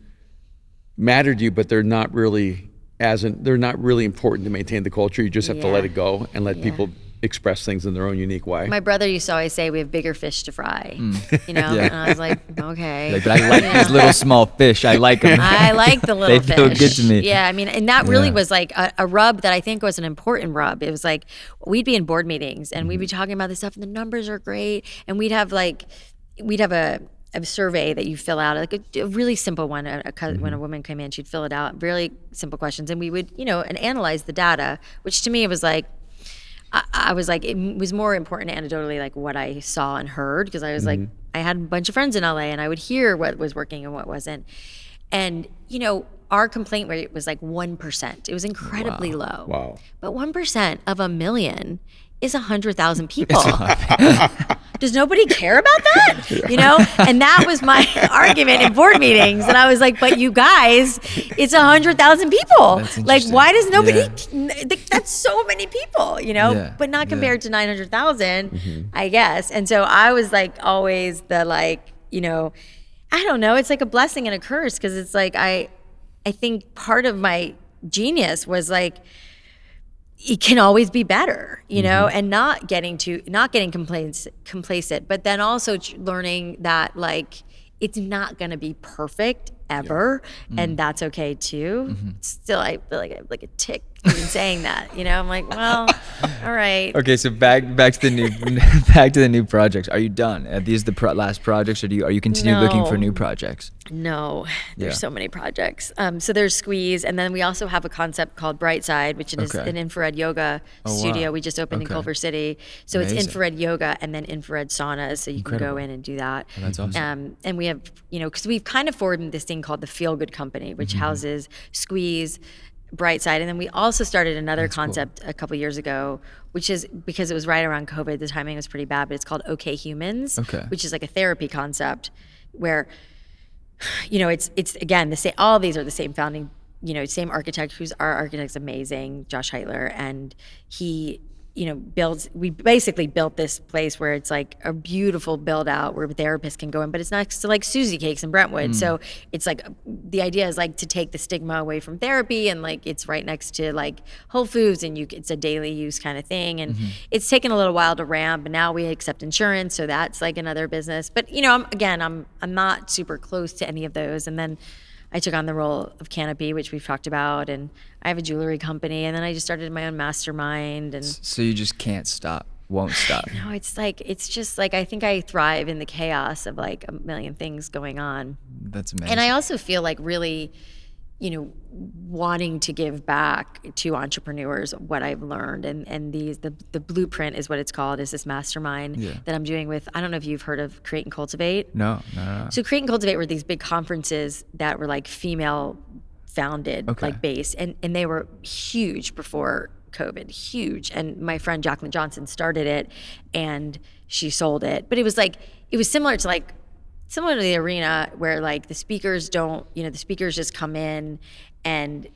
matter to you, but they're not really important to maintain the culture. You just have to let it go and let people express things in their own unique way. My brother used to always say, we have bigger fish to fry, and I was like, okay. But I like these little small fish. I like them. I like the little fish. They feel good to me. Yeah, I mean, and that really was like a rub that I think was an important rub. It was like, we'd be in board meetings and we'd be talking about this stuff, and the numbers are great, and we'd have a survey that you fill out, like a really simple one. When a woman came in, she'd fill it out, really simple questions, and we would, and analyze the data, which to me, it was like, I was like, it was more important anecdotally, like what I saw and heard, because I was like, I had a bunch of friends in LA and I would hear what was working and what wasn't. And, our complaint rate was like 1%. It was incredibly low. Wow. But 1% of 1 million is 100,000 people. Does nobody care about that? And that was my argument in board meetings. And I was like, but you guys, it's 100,000 people. Like, why does nobody, that's so many people, but not compared to 900,000, I guess. And so I was like, always the like, I don't know, it's like a blessing and a curse, because it's like, I think part of my genius was like, it can always be better, and not getting complacent, but then also learning that like, it's not going to be perfect ever, and that's okay too. Still, I feel like I have like a tick even saying that. You know, I'm like, well, all right. Okay, so back to the new back to the new projects. Are you done? Are these the last projects, or are you continue looking for new projects? No, there's Yeah. so many projects. So there's Squeeze, and then we also have a concept called Brightside, which is Okay. an infrared yoga Oh, wow. studio we just opened in Okay. Culver City. So it's Amazing. infrared yoga and then infrared saunas, so you can Incredible. go in and do that. Oh, that's awesome. And we have, because we've kind of formed this thing called the Feel Good Company, which houses Squeeze, Brightside, and then we also started another concept a couple years ago, which is because it was right around COVID. The timing was pretty bad, but it's called OK Humans, Okay. which is like a therapy concept where it's again the same. All these are the same founding, same architect. Our architect's amazing, Josh Heitler, and he, we basically built this place where it's like a beautiful build out where therapists can go in, but it's next to like Susie Cakes in Brentwood. So it's like the idea is like to take the stigma away from therapy, and like it's right next to like Whole Foods, and it's a daily use kind of thing. And it's taken a little while to ramp, but now we accept insurance, so that's like another business. But I'm not super close to any of those. And then I took on the role of Canopy, which we've talked about, and I have a jewelry company, and then I just started my own mastermind. And So you just can't stop, won't stop. no, it's just like I think I thrive in the chaos of like a million things going on. That's amazing. And I also feel like really, wanting to give back to entrepreneurs what I've learned, and the blueprint is what it's called, is this mastermind that I'm doing with, I don't know if you've heard of Create and Cultivate. No. So Create and Cultivate were these big conferences that were like female founded, like based, and they were huge before COVID, huge. And my friend Jacqueline Johnson started it, and she sold it. But it was similar to the arena where like the speakers the speakers just come in, and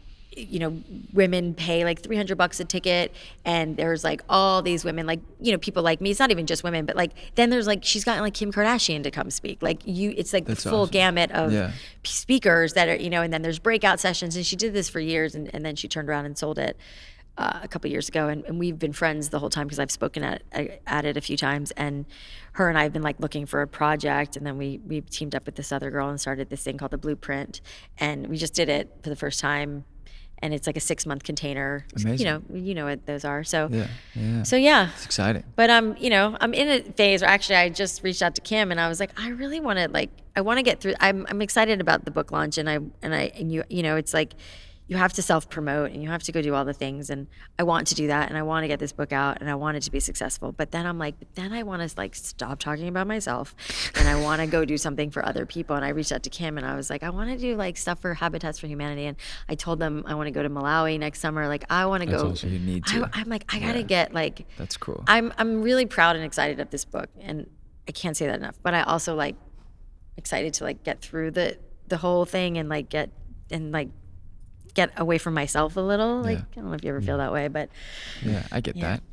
women pay like $300 a ticket, and there's like all these women, like people like me. It's not even just women, but like then there's like she's gotten like Kim Kardashian to come speak. Like it's like That's the full awesome. gamut of speakers that are and then there's breakout sessions, and she did this for years, and then she turned around and sold it a couple years ago, and we've been friends the whole time because I've spoken at it a few times, and her and I have been like looking for a project, and then we teamed up with this other girl and started this thing called the Blueprint, and we just did it for the first time, and it's like a 6-month container. Amazing. You know what those are. So Yeah. it's Exciting. But I'm in a phase where actually I just reached out to Kim, and I was like, I really want to get through. I'm excited about the book launch, and it's like you have to self-promote, and you have to go do all the things, and I want to do that, and I want to get this book out, and I want it to be successful. But then I'm like, I want to like stop talking about myself, and I want to go do something for other people. And I reached out to Kim, and I was like, I want to do like stuff for Habitats for Humanity, and I told them I want to go to Malawi next summer. Like I want to go. awesome. You need to. I'm like, I gotta get like. That's cool. I'm really proud and excited of this book, and I can't say that enough. But I also like excited to like get through the whole thing, and like get away from myself a little. Like I don't know if you ever feel that way, but Yeah, I get that.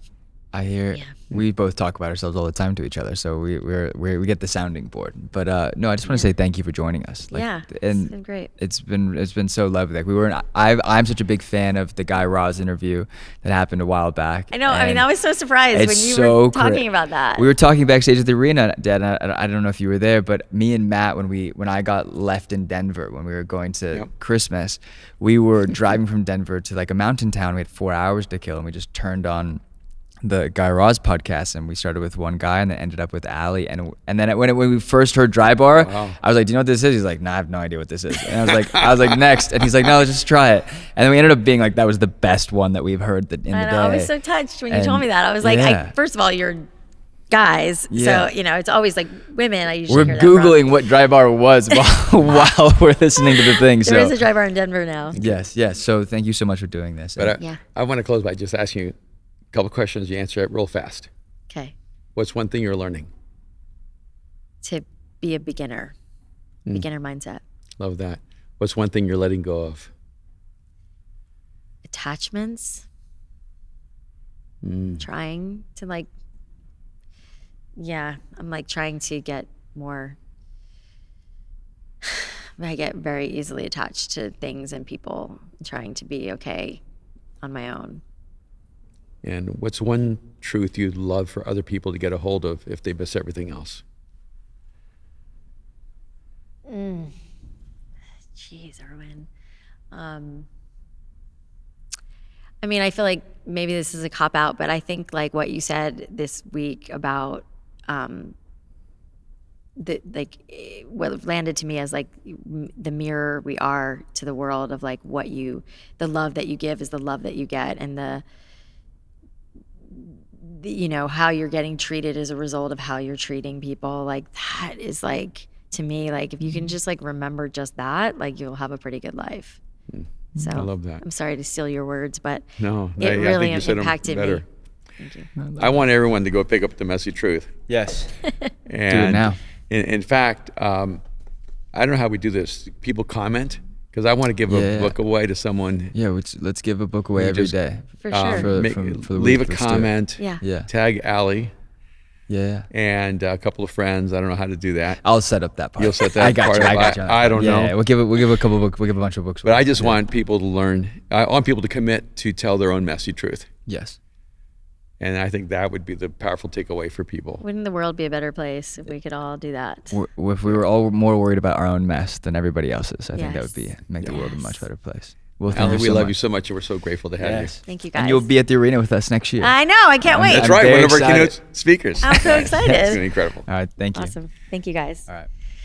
I hear we both talk about ourselves all the time to each other, so we get the sounding board. But no, I just want to say thank you for joining us. It's been great. It's been so lovely. Like I'm such a big fan of the Guy Raz interview that happened a while back. I know. I mean, I was so surprised when you were talking about that. We were talking backstage at the arena, Dad. And I don't know if you were there, but me and Matt, when I got left in Denver, when we were going to Christmas, we were driving from Denver to like a mountain town. We had 4 hours to kill, and we just turned on the Guy Raz podcast, and we started with one guy and then ended up with Alli, and then when we first heard Drybar, I was like, do you know what this is? He's like, nah, I have no idea what this is. And I was like next, and he's like, no, let's just try it. And then we ended up being like, that was the best one that we've heard in the day. I was so touched when you told me that. I was like, first of all, you're guys, so it's always like women. I usually hear that Googling what Drybar was while we're listening to the thing. There is a Drybar in Denver now. Yes. So thank you so much for doing this. But I want to close by just asking you a couple questions. You answer it real fast. Okay. What's one thing you're learning? To be a beginner mindset. Love that. What's one thing you're letting go of? Attachments. Trying to I'm like trying to get more. I get very easily attached to things and people, trying to be okay on my own. And what's one truth you'd love for other people to get a hold of if they miss everything else? Jeez, Erwin. I mean, I feel like maybe this is a cop out, but I think like what you said this week about what landed to me as like the mirror we are to the world of like the love that you give is the love that you get, and the you know, how you're getting treated as a result of how you're treating people. Like that is like, to me, like if you can just like remember just that, like you'll have a pretty good life. So I love that. I'm sorry to steal your words, but No, it I really think you said 'em impacted better. me. Thank you. I want everyone to go pick up The Messy Truth. Yes. And Do it now. In fact, I don't know how we do this. People comment, because I want to give a book away to someone. Yeah, let's give a book away every just, day. For sure. For the leave week. a Let's do it. comment. Yeah. Tag Alli Yeah. and a couple of friends. I don't know how to do that. I'll set up that part. You'll set that I got part you. up. I got you. I don't know. Yeah, we'll give a couple books. We'll give a bunch of books. But I just want people to learn. I want people to commit to tell their own messy truth. Yes. And I think that would be the powerful takeaway for people. Wouldn't the world be a better place if we could all do that? If we were all more worried about our own mess than everybody else's, I think that would Yes. make the world a much better place. Well, Alli, thank we so love much. you so much, and we're so grateful to have Yes. Thank you, guys. And you'll be at the arena with us next year. I know. I can't wait. That's I'm right. very One of our excited. keynote speakers. I'm so excited. It's going to be incredible. All right. Thank you. Awesome. Thank you, guys. All right.